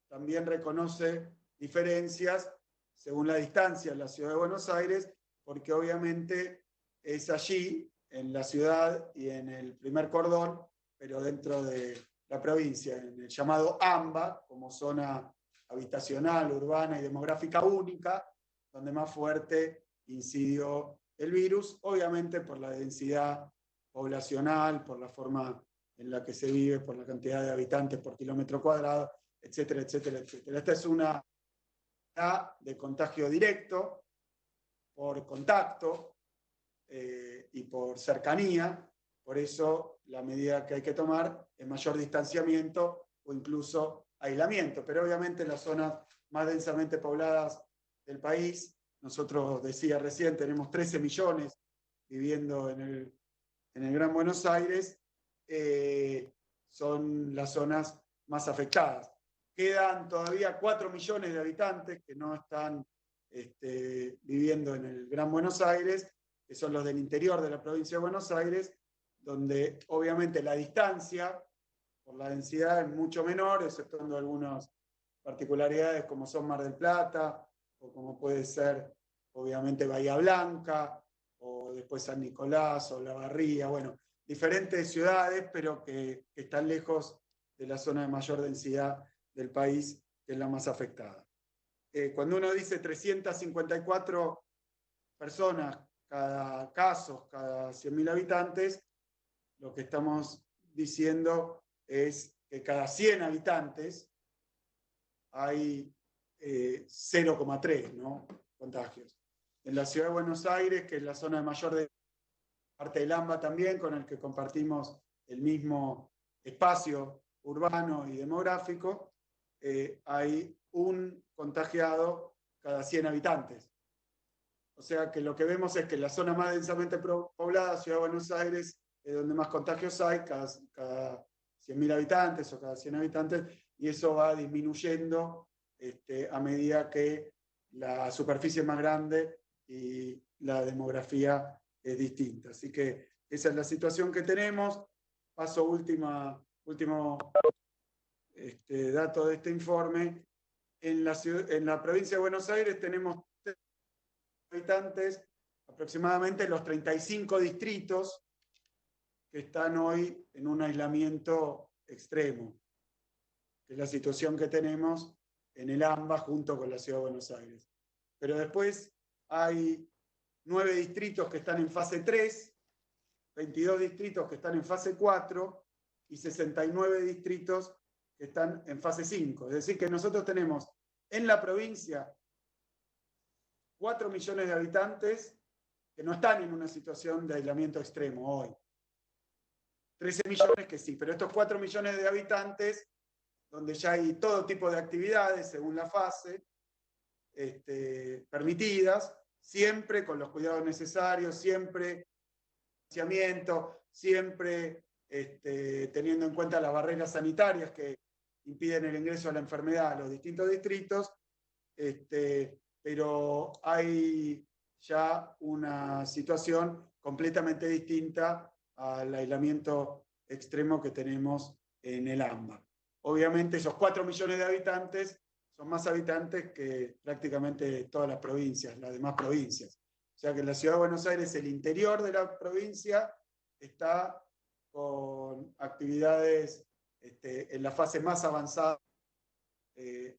también reconoce diferencias según la distancia en la ciudad de Buenos Aires, porque obviamente es allí, en la ciudad y en el primer cordón, pero dentro de la provincia, en el llamado AMBA, como zona habitacional, urbana y demográfica única, donde más fuerte incidió el virus, obviamente por la densidad poblacional, por la forma en la que se vive, por la cantidad de habitantes por kilómetro cuadrado, etcétera, etcétera, etcétera. Esta es una de contagio directo, por contacto y por cercanía. Por eso la medida que hay que tomar es mayor distanciamiento o incluso aislamiento. Pero obviamente en las zonas más densamente pobladas del país, nosotros, decía recién, tenemos 13 millones viviendo en el Gran Buenos Aires, son las zonas más afectadas. Quedan todavía 4 millones de habitantes que no están viviendo en el Gran Buenos Aires, que son los del interior de la provincia de Buenos Aires, donde obviamente la distancia por la densidad es mucho menor, exceptuando algunas particularidades como son Mar del Plata, o como puede ser obviamente Bahía Blanca, o después San Nicolás, o La Barría, bueno, diferentes ciudades, pero que están lejos de la zona de mayor densidad del país, que es la más afectada. Cuando uno dice 354 personas cada caso, cada 100.000 habitantes, lo que estamos diciendo es que cada 100 habitantes hay 0,3, ¿no?, contagios. En la ciudad de Buenos Aires, que es la zona de mayor de parte del AMBA también, con el que compartimos el mismo espacio urbano y demográfico, hay un contagiado cada 100 habitantes. O sea que lo que vemos es que la zona más densamente poblada, Ciudad de Buenos Aires, es donde más contagios hay, cada 100.000 habitantes o cada 100 habitantes, y eso va disminuyendo a medida que la superficie es más grande y la demografía es distinta. Así que esa es la situación que tenemos. Paso último dato de este informe. En la provincia de Buenos Aires tenemos habitantes, aproximadamente los 35 distritos que están hoy en un aislamiento extremo, que es la situación que tenemos en el AMBA junto con la Ciudad de Buenos Aires. Pero después hay 9 distritos que están en fase 3, 22 distritos que están en fase 4 y 69 distritos que están en fase 5. Es decir, que nosotros tenemos en la provincia 4 millones de habitantes que no están en una situación de aislamiento extremo hoy. 13 millones que sí, pero estos 4 millones de habitantes, donde ya hay todo tipo de actividades según la fase, permitidas, siempre con los cuidados necesarios, siempre distanciamiento, siempre teniendo en cuenta las barreras sanitarias que impiden el ingreso a la enfermedad a los distintos distritos, pero hay ya una situación completamente distinta al aislamiento extremo que tenemos en el AMBA. Obviamente esos 4 millones de habitantes son más habitantes que prácticamente todas las provincias, las demás provincias. O sea que en la Ciudad de Buenos Aires, el interior de la provincia, está con actividades en la fase más avanzada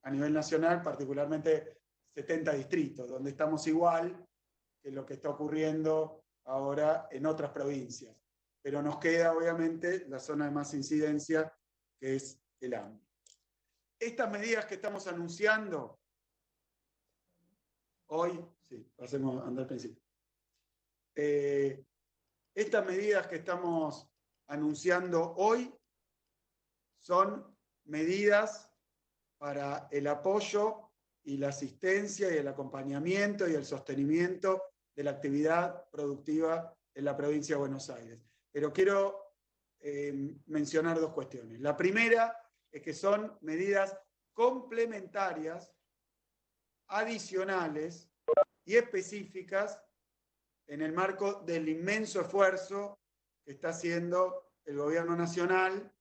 a nivel nacional, particularmente 70 distritos, donde estamos igual que lo que está ocurriendo ahora en otras provincias. Pero nos queda, obviamente, la zona de más incidencia, que es el AMBA. Estas medidas que estamos anunciando hoy, sí, pasemos a andar al principio. Estas medidas que estamos anunciando hoy son medidas para el apoyo y la asistencia y el acompañamiento y el sostenimiento de la actividad productiva en la provincia de Buenos Aires. Pero quiero mencionar dos cuestiones. La primera es que son medidas complementarias, adicionales y específicas en el marco del inmenso esfuerzo que está haciendo el gobierno nacional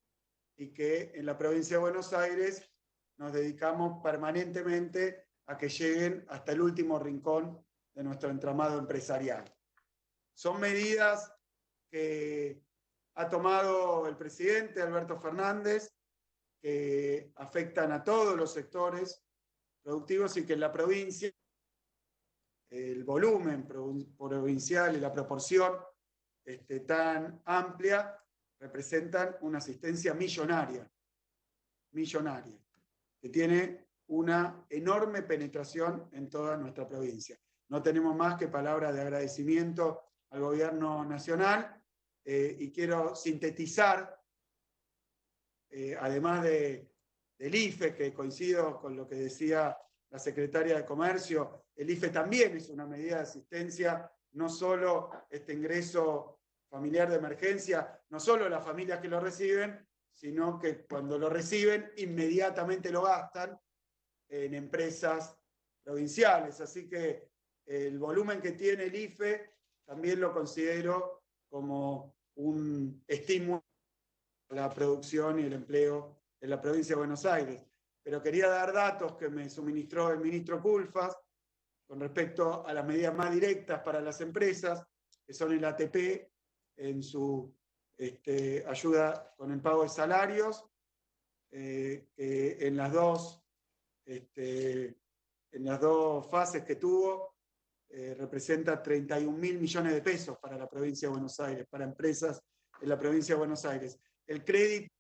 y que en la provincia de Buenos Aires nos dedicamos permanentemente a que lleguen hasta el último rincón de nuestro entramado empresarial. Son medidas que ha tomado el presidente Alberto Fernández, que afectan a todos los sectores productivos y que en la provincia el volumen provincial y la proporción tan amplia representan una asistencia millonaria, que tiene una enorme penetración en toda nuestra provincia. No tenemos más que palabras de agradecimiento al gobierno nacional y quiero sintetizar, además del IFE, que coincido con lo que decía la secretaria de Comercio, el IFE también es una medida de asistencia, no solo este ingreso familiar de emergencia, no solo las familias que lo reciben, sino que cuando lo reciben inmediatamente lo gastan en empresas provinciales. Así que el volumen que tiene el IFE también lo considero como un estímulo a la producción y el empleo en la provincia de Buenos Aires. Pero quería dar datos que me suministró el ministro Culfas con respecto a las medidas más directas para las empresas, que son el ATP en su ayuda con el pago de salarios, que en las dos fases que tuvo representa 31.000 millones de pesos para la provincia de Buenos Aires, para empresas en la provincia de Buenos Aires. El crédito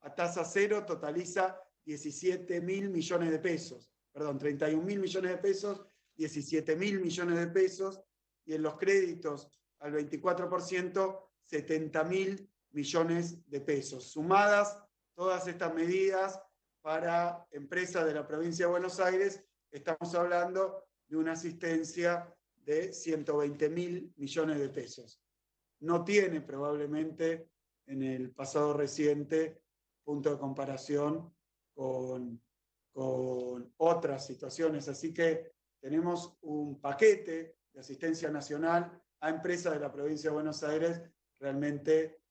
a tasa cero totaliza 17.000 millones de pesos, perdón, 31.000 millones de pesos, 17.000 millones de pesos, y en los créditos al 24%, 70.000 millones de pesos. Sumadas todas estas medidas para empresas de la provincia de Buenos Aires, estamos hablando de una asistencia de 120.000 millones de pesos. No tiene probablemente en el pasado reciente punto de comparación con otras situaciones. Así que tenemos un paquete de asistencia nacional a empresas de la provincia de Buenos Aires realmente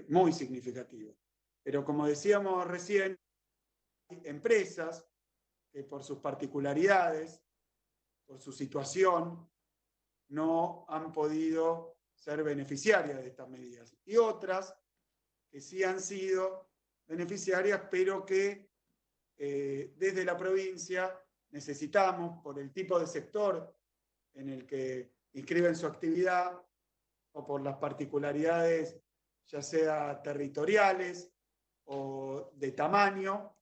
muy significativo. Pero como decíamos recién, hay empresas que por sus particularidades, por su situación, no han podido ser beneficiarias de estas medidas. Y otras que sí han sido beneficiarias, pero que desde la provincia necesitamos, por el tipo de sector en el que inscriben su actividad o por las particularidades, ya sea territoriales o de tamaño,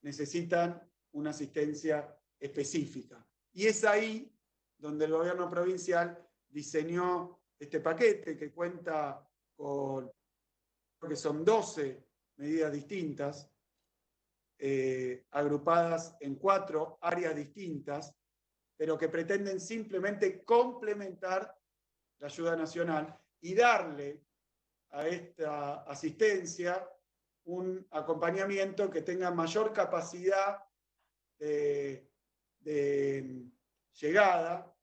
necesitan una asistencia específica. Y es ahí donde el gobierno provincial diseñó este paquete que cuenta con, creo que son 12 medidas distintas, agrupadas en 4 áreas distintas, pero que pretenden simplemente complementar la ayuda nacional y darle a esta asistencia un acompañamiento que tenga mayor capacidad de llegada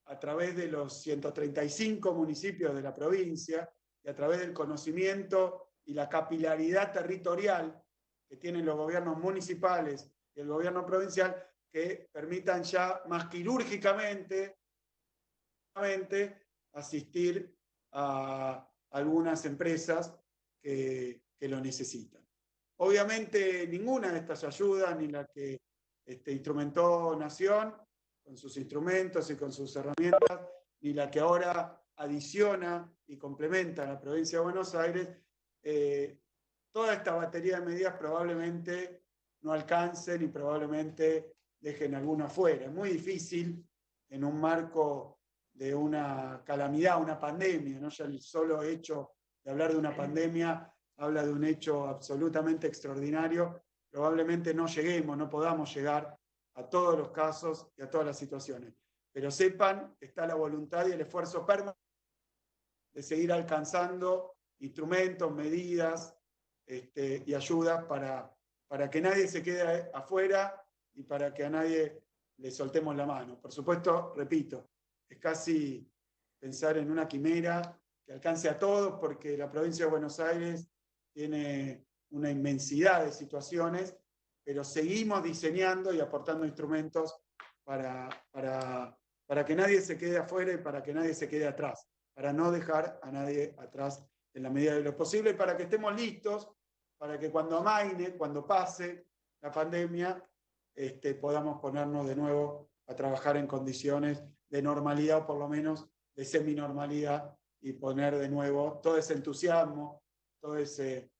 a través de los 135 municipios de la provincia y a través del conocimiento y la capilaridad territorial que tienen los gobiernos municipales y el gobierno provincial, que permitan ya más quirúrgicamente asistir a algunas empresas que lo necesitan. Obviamente ninguna de estas ayudas, ni la que instrumentó Nación, con sus instrumentos y con sus herramientas, ni la que ahora adiciona y complementa a la provincia de Buenos Aires, toda esta batería de medidas probablemente no alcancen y probablemente dejen alguna fuera. Es muy difícil en un marco de una calamidad, una pandemia, ¿no? Ya el solo hecho de hablar de una pandemia habla de un hecho absolutamente extraordinario. Probablemente no lleguemos, no podamos llegar a todos los casos y a todas las situaciones. Pero sepan que está la voluntad y el esfuerzo permanente de seguir alcanzando instrumentos, medidas y ayudas para que nadie se quede afuera y para que a nadie le soltemos la mano. Por supuesto, repito, es casi pensar en una quimera que alcance a todos, porque la provincia de Buenos Aires tiene una inmensidad de situaciones, pero seguimos diseñando y aportando instrumentos para que nadie se quede afuera y para que nadie se quede atrás, para no dejar a nadie atrás en la medida de lo posible, para que estemos listos, para que cuando amaine, cuando pase la pandemia, podamos ponernos de nuevo a trabajar en condiciones de normalidad, o por lo menos de seminormalidad, y poner de nuevo todo ese entusiasmo, todo ese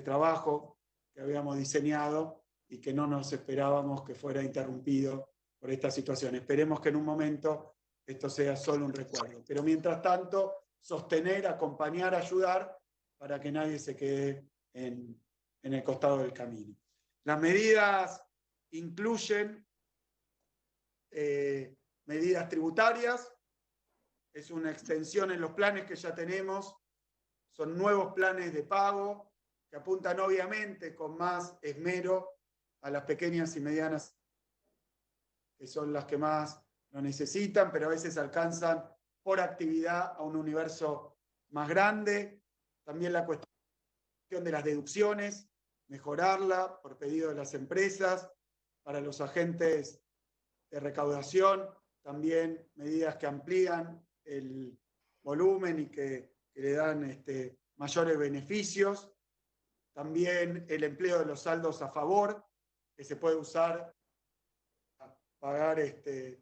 trabajo que habíamos diseñado y que no nos esperábamos que fuera interrumpido por esta situación. Esperemos que en un momento esto sea solo un recuerdo. Pero mientras tanto, sostener, acompañar, ayudar para que nadie se quede en el costado del camino. Las medidas incluyen medidas tributarias, es una extensión en los planes que ya tenemos, son nuevos planes de pago que apuntan obviamente con más esmero a las pequeñas y medianas, que son las que más lo necesitan, pero a veces alcanzan por actividad a un universo más grande. También la cuestión de las deducciones, mejorarla por pedido de las empresas, para los agentes de recaudación, también medidas que amplían el volumen y que le dan mayores beneficios. También el empleo de los saldos a favor, que se puede usar para pagar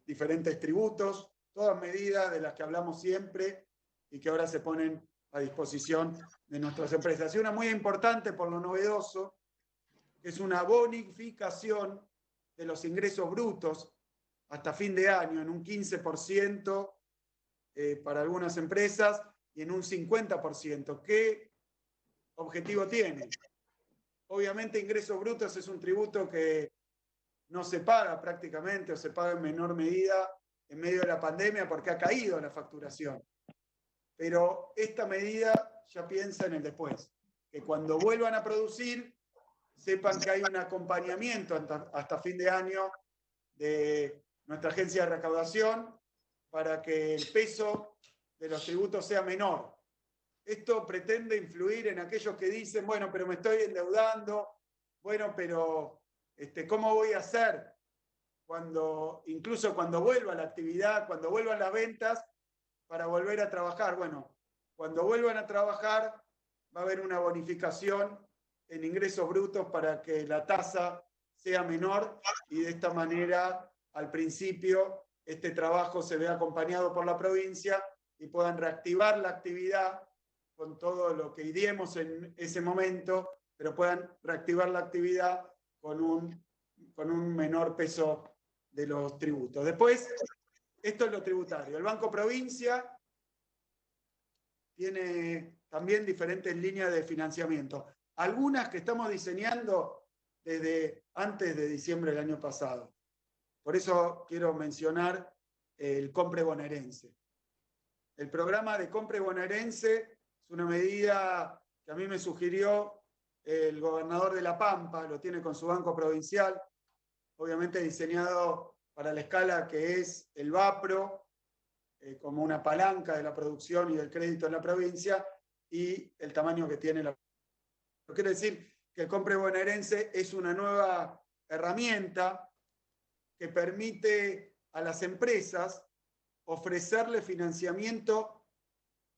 diferentes tributos, todas medidas de las que hablamos siempre y que ahora se ponen a disposición de nuestras empresas. Y una muy importante por lo novedoso, que es una bonificación de los ingresos brutos hasta fin de año en un 15% para algunas empresas y en un 50%. ¿Qué objetivo tiene? Obviamente ingresos brutos es un tributo que no se paga prácticamente o se paga en menor medida en medio de la pandemia porque ha caído la facturación. Pero esta medida ya piensa en el después, que cuando vuelvan a producir sepan que hay un acompañamiento hasta fin de año de nuestra agencia de recaudación para que el peso de los tributos sea menor. Esto pretende influir en aquellos que dicen, bueno, pero me estoy endeudando, bueno, pero ¿cómo voy a hacer incluso cuando vuelva la actividad, cuando vuelvan las ventas, para volver a trabajar? Bueno, cuando vuelvan a trabajar va a haber una bonificación en ingresos brutos para que la tasa sea menor y de esta manera, al principio, este trabajo se vea acompañado por la provincia y puedan reactivar la actividad con todo lo que ideemos en ese momento, pero puedan reactivar la actividad con un menor peso de los tributos. Después, esto es lo tributario. El Banco Provincia tiene también diferentes líneas de financiamiento. Algunas que estamos diseñando desde antes de diciembre del año pasado. Por eso quiero mencionar el Compre Bonaerense. El programa de Compre Bonaerense es una medida que a mí me sugirió el gobernador de La Pampa, lo tiene con su banco provincial, obviamente diseñado para la escala que es el BAPRO, como una palanca de la producción y del crédito en la provincia, y el tamaño que tiene la provincia. Quiere decir que el Compre Bonaerense es una nueva herramienta que permite a las empresas ofrecerle financiamiento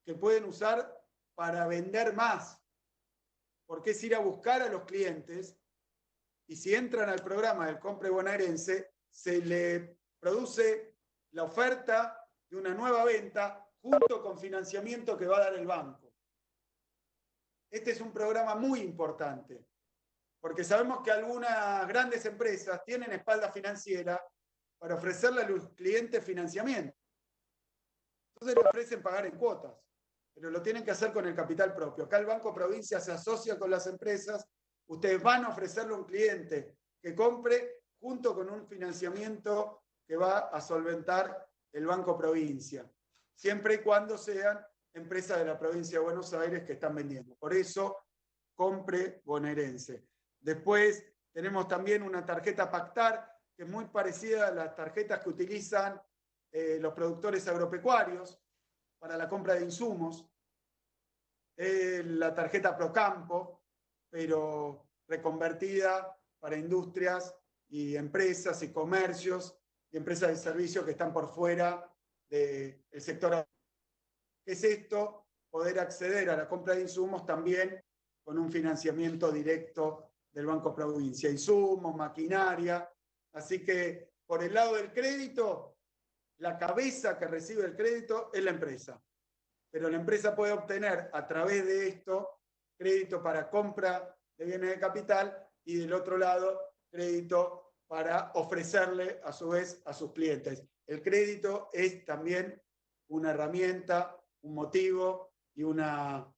que pueden usar para vender más, porque es ir a buscar a los clientes, y si entran al programa del Compre Bonaerense, se le produce la oferta de una nueva venta junto con financiamiento que va a dar el banco. Este es un programa muy importante, porque sabemos que algunas grandes empresas tienen espalda financiera para ofrecerle a los clientes financiamiento. Entonces le ofrecen pagar en cuotas, pero lo tienen que hacer con el capital propio. Acá el Banco Provincia se asocia con las empresas. Ustedes van a ofrecerle a un cliente que compre junto con un financiamiento que va a solventar el Banco Provincia, siempre y cuando sean empresas de la provincia de Buenos Aires que están vendiendo. Por eso, Compre Bonaerense. Después tenemos también una tarjeta Pactar, que es muy parecida a las tarjetas que utilizan los productores agropecuarios para la compra de insumos. La tarjeta Procampo, pero reconvertida para industrias y empresas y comercios y empresas de servicios que están por fuera del sector. ¿Qué es esto? Poder acceder a la compra de insumos también con un financiamiento directo del Banco Provincia. Insumos, maquinaria. Así que por el lado del crédito, la cabeza que recibe el crédito es la empresa. Pero la empresa puede obtener a través de esto crédito para compra de bienes de capital y del otro lado crédito para ofrecerle a su vez a sus clientes. El crédito es también una herramienta, un motivo y una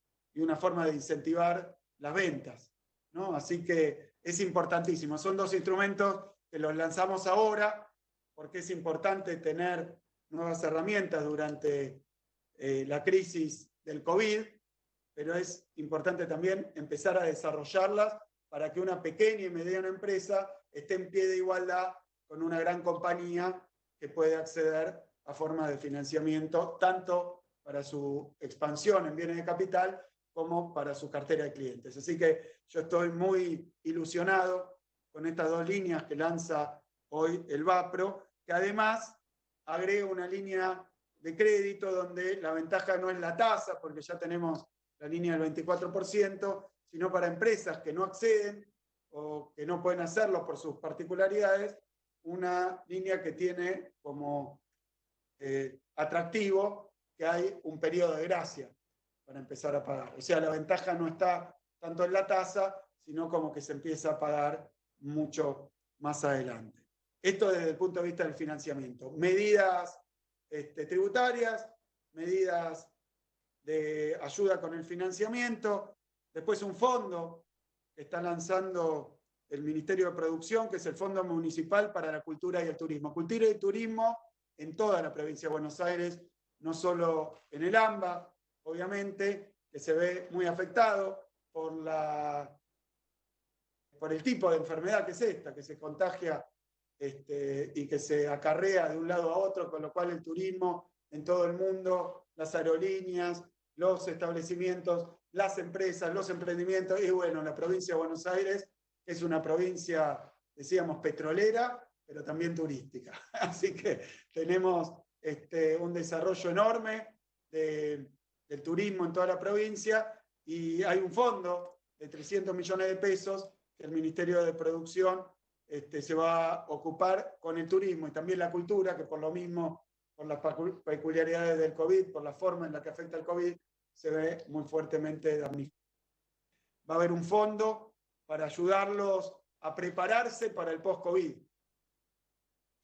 forma de incentivar las ventas, ¿no? Así que es importantísimo. Son dos instrumentos que los lanzamos ahora porque es importante tener nuevas herramientas durante la crisis del COVID, pero es importante también empezar a desarrollarlas para que una pequeña y mediana empresa esté en pie de igualdad con una gran compañía que puede acceder a formas de financiamiento, tanto para su expansión en bienes de capital como para su cartera de clientes. Así que yo estoy muy ilusionado con estas dos líneas que lanza hoy el BAPRO, que además agrega una línea de crédito donde la ventaja no es la tasa, porque ya tenemos la línea del 24%, sino para empresas que no acceden o que no pueden hacerlo por sus particularidades, una línea que tiene como atractivo que hay un periodo de gracia para empezar a pagar. O sea, la ventaja no está tanto en la tasa, sino como que se empieza a pagar mucho más adelante. Esto desde el punto de vista del financiamiento. Medidas tributarias, medidas de ayuda con el financiamiento, después un fondo que está lanzando el Ministerio de Producción, que es el Fondo Municipal para la Cultura y el Turismo. Cultura y turismo en toda la provincia de Buenos Aires, no solo en el AMBA, obviamente, que se ve muy afectado por el tipo de enfermedad que es esta, que se contagia y que se acarrea de un lado a otro, con lo cual el turismo en todo el mundo, las aerolíneas, los establecimientos, las empresas, los emprendimientos, y bueno, la provincia de Buenos Aires es una provincia, decíamos, petrolera, pero también turística. Así que tenemos un desarrollo enorme del turismo en toda la provincia y hay un fondo de 300 millones de pesos que el Ministerio de Producción se va a ocupar con el turismo y también la cultura, que por lo mismo, por las peculiaridades del COVID, por la forma en la que afecta el COVID, se ve muy fuertemente damnificado. Va a haber un fondo para ayudarlos a prepararse para el post-COVID.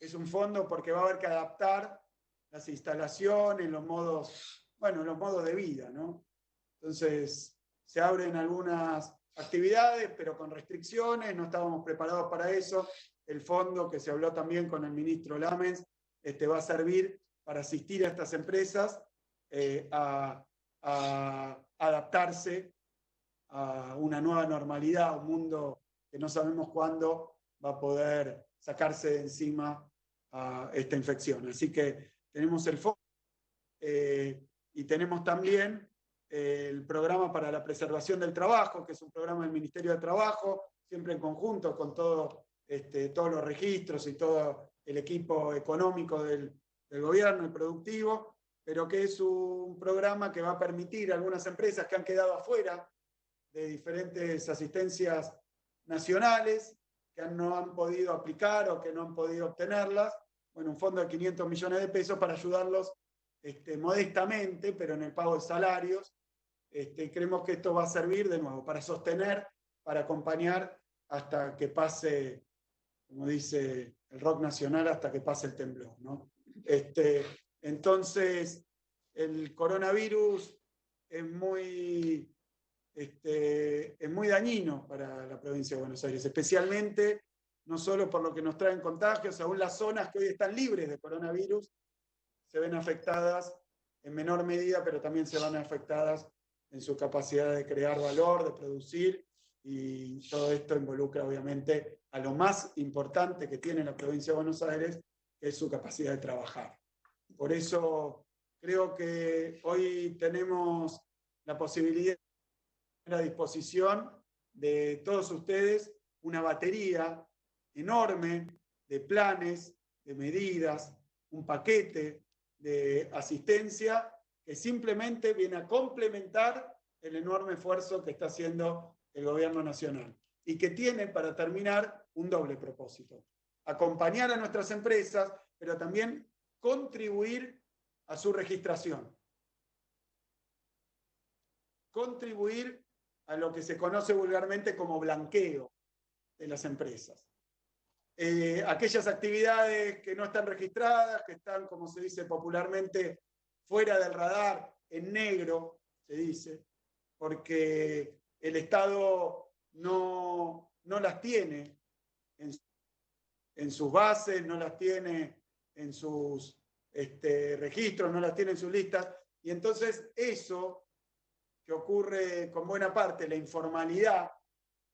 Es un fondo porque va a haber que adaptar las instalaciones, los modos de vida, ¿no? Entonces, se abren algunas actividades, pero con restricciones, no estábamos preparados para eso. El fondo, que se habló también con el ministro Lamens, va a servir para asistir a estas empresas a adaptarse a una nueva normalidad, a un mundo que no sabemos cuándo va a poder sacarse de encima a esta infección. Así que tenemos el fondo y tenemos también el programa para la preservación del trabajo, que es un programa del Ministerio de Trabajo, siempre en conjunto con todos los registros y todo el equipo económico del gobierno y productivo, pero que es un programa que va a permitir a algunas empresas que han quedado afuera de diferentes asistencias nacionales, que no han podido aplicar o que no han podido obtenerlas, bueno, un fondo de 500 millones de pesos para ayudarlos modestamente, pero en el pago de salarios. Creemos que esto va a servir de nuevo para sostener, para acompañar hasta que pase, como dice el rock nacional, hasta que pase el temblor, ¿no? Entonces, el coronavirus es muy dañino para la provincia de Buenos Aires, especialmente no solo por lo que nos traen contagios, aún las zonas que hoy están libres de coronavirus se ven afectadas en menor medida, pero también se van afectadas en su capacidad de crear valor, de producir, y todo esto involucra obviamente a lo más importante que tiene la provincia de Buenos Aires, que es su capacidad de trabajar. Por eso creo que hoy tenemos la posibilidad a disposición de todos ustedes una batería enorme de planes, de medidas, un paquete de asistencia que simplemente viene a complementar el enorme esfuerzo que está haciendo el gobierno nacional y que tiene, para terminar, un doble propósito: acompañar a nuestras empresas, pero también contribuir a su registración, contribuir a lo que se conoce vulgarmente como blanqueo de las empresas. Aquellas actividades que no están registradas, que están, como se dice popularmente, fuera del radar, en negro, se dice, porque el Estado no las tiene en sus bases, no las tiene en sus registros, no las tiene en sus listas, y entonces eso que ocurre con buena parte, la informalidad,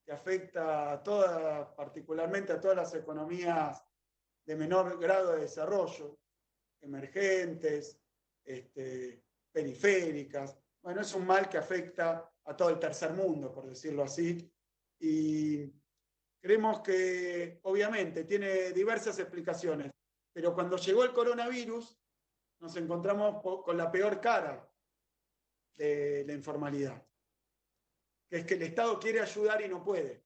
que afecta a todas, particularmente a todas las economías de menor grado de desarrollo, emergentes, periféricas. Bueno, es un mal que afecta a todo el tercer mundo, por decirlo así, y creemos que obviamente tiene diversas explicaciones, pero cuando llegó el coronavirus nos encontramos con la peor cara de la informalidad, que es que el Estado quiere ayudar y no puede.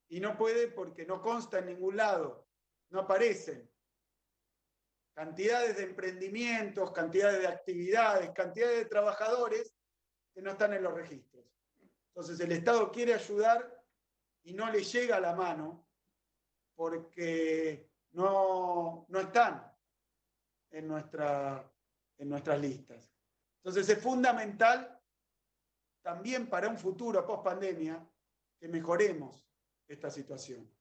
Y no puede porque no consta en ningún lado, no aparecen cantidades de emprendimientos, cantidades de actividades, cantidades de trabajadores que no están en los registros. Entonces el Estado quiere ayudar y no le llega a la mano porque no están en nuestras listas. Entonces es fundamental también para un futuro post-pandemia que mejoremos esta situación.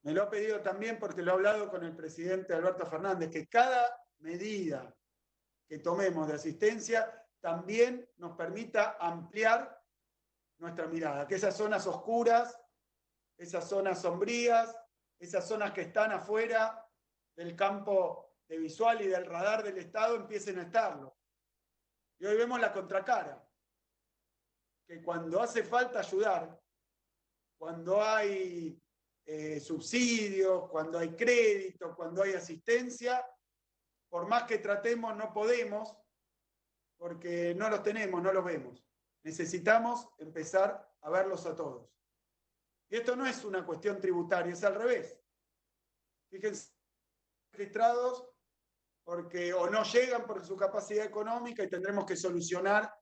Me lo ha pedido también porque lo he hablado con el presidente Alberto Fernández, que cada medida que tomemos de asistencia también nos permita ampliar nuestra mirada, que esas zonas oscuras, esas zonas sombrías, esas zonas que están afuera del campo de visual y del radar del Estado empiecen a estarlo. Y hoy vemos la contracara, que cuando hace falta ayudar, cuando hay subsidios, cuando hay crédito, cuando hay asistencia, por más que tratemos no podemos, porque no los tenemos, no los vemos. Necesitamos empezar a verlos a todos. Y esto no es una cuestión tributaria, es al revés. Fíjense, registrados porque o no llegan por su capacidad económica y tendremos que solucionar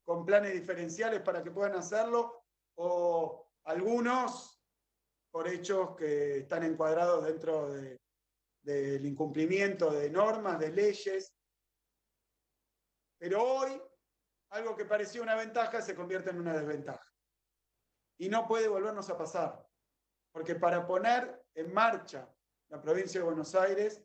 con planes diferenciales para que puedan hacerlo, o algunos por hechos que están encuadrados dentro del incumplimiento de normas, de leyes. Pero hoy, algo que parecía una ventaja se convierte en una desventaja. Y no puede volvernos a pasar, porque para poner en marcha la provincia de Buenos Aires,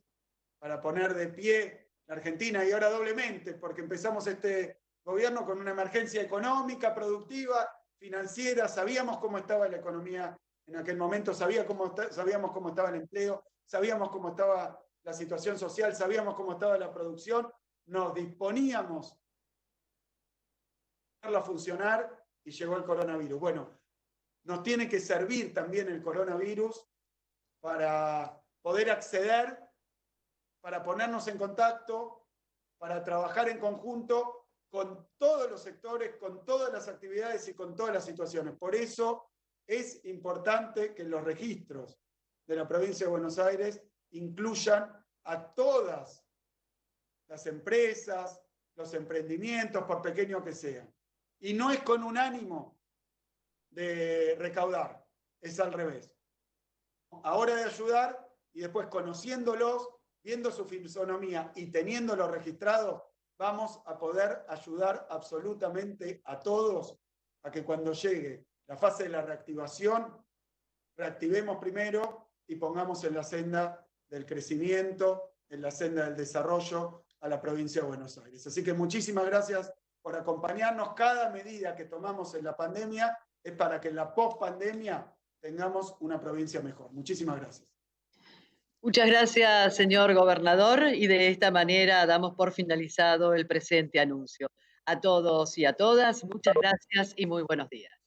para poner de pie la Argentina, y ahora doblemente, porque empezamos este gobierno con una emergencia económica, productiva, financiera, sabíamos cómo estaba la economía en aquel momento, sabíamos cómo estaba el empleo, sabíamos cómo estaba la situación social, sabíamos cómo estaba la producción, nos disponíamos a hacerla funcionar y llegó el coronavirus. Bueno, nos tiene que servir también el coronavirus para poder acceder para ponernos en contacto, para trabajar en conjunto con todos los sectores, con todas las actividades y con todas las situaciones. Por eso es importante que los registros de la provincia de Buenos Aires incluyan a todas las empresas, los emprendimientos, por pequeños que sean. Y no es con un ánimo de recaudar, es al revés. Ahora de ayudar y después conociéndolos, viendo su fisonomía y teniéndolos registrados, vamos a poder ayudar absolutamente a todos a que cuando llegue la fase de la reactivación, reactivemos primero y pongamos en la senda del crecimiento, en la senda del desarrollo a la provincia de Buenos Aires. Así que muchísimas gracias por acompañarnos. Cada medida que tomamos en la pandemia es para que en la post-pandemia tengamos una provincia mejor. Muchísimas gracias. Muchas gracias, señor gobernador, y de esta manera damos por finalizado el presente anuncio. A todos y a todas, muchas gracias y muy buenos días.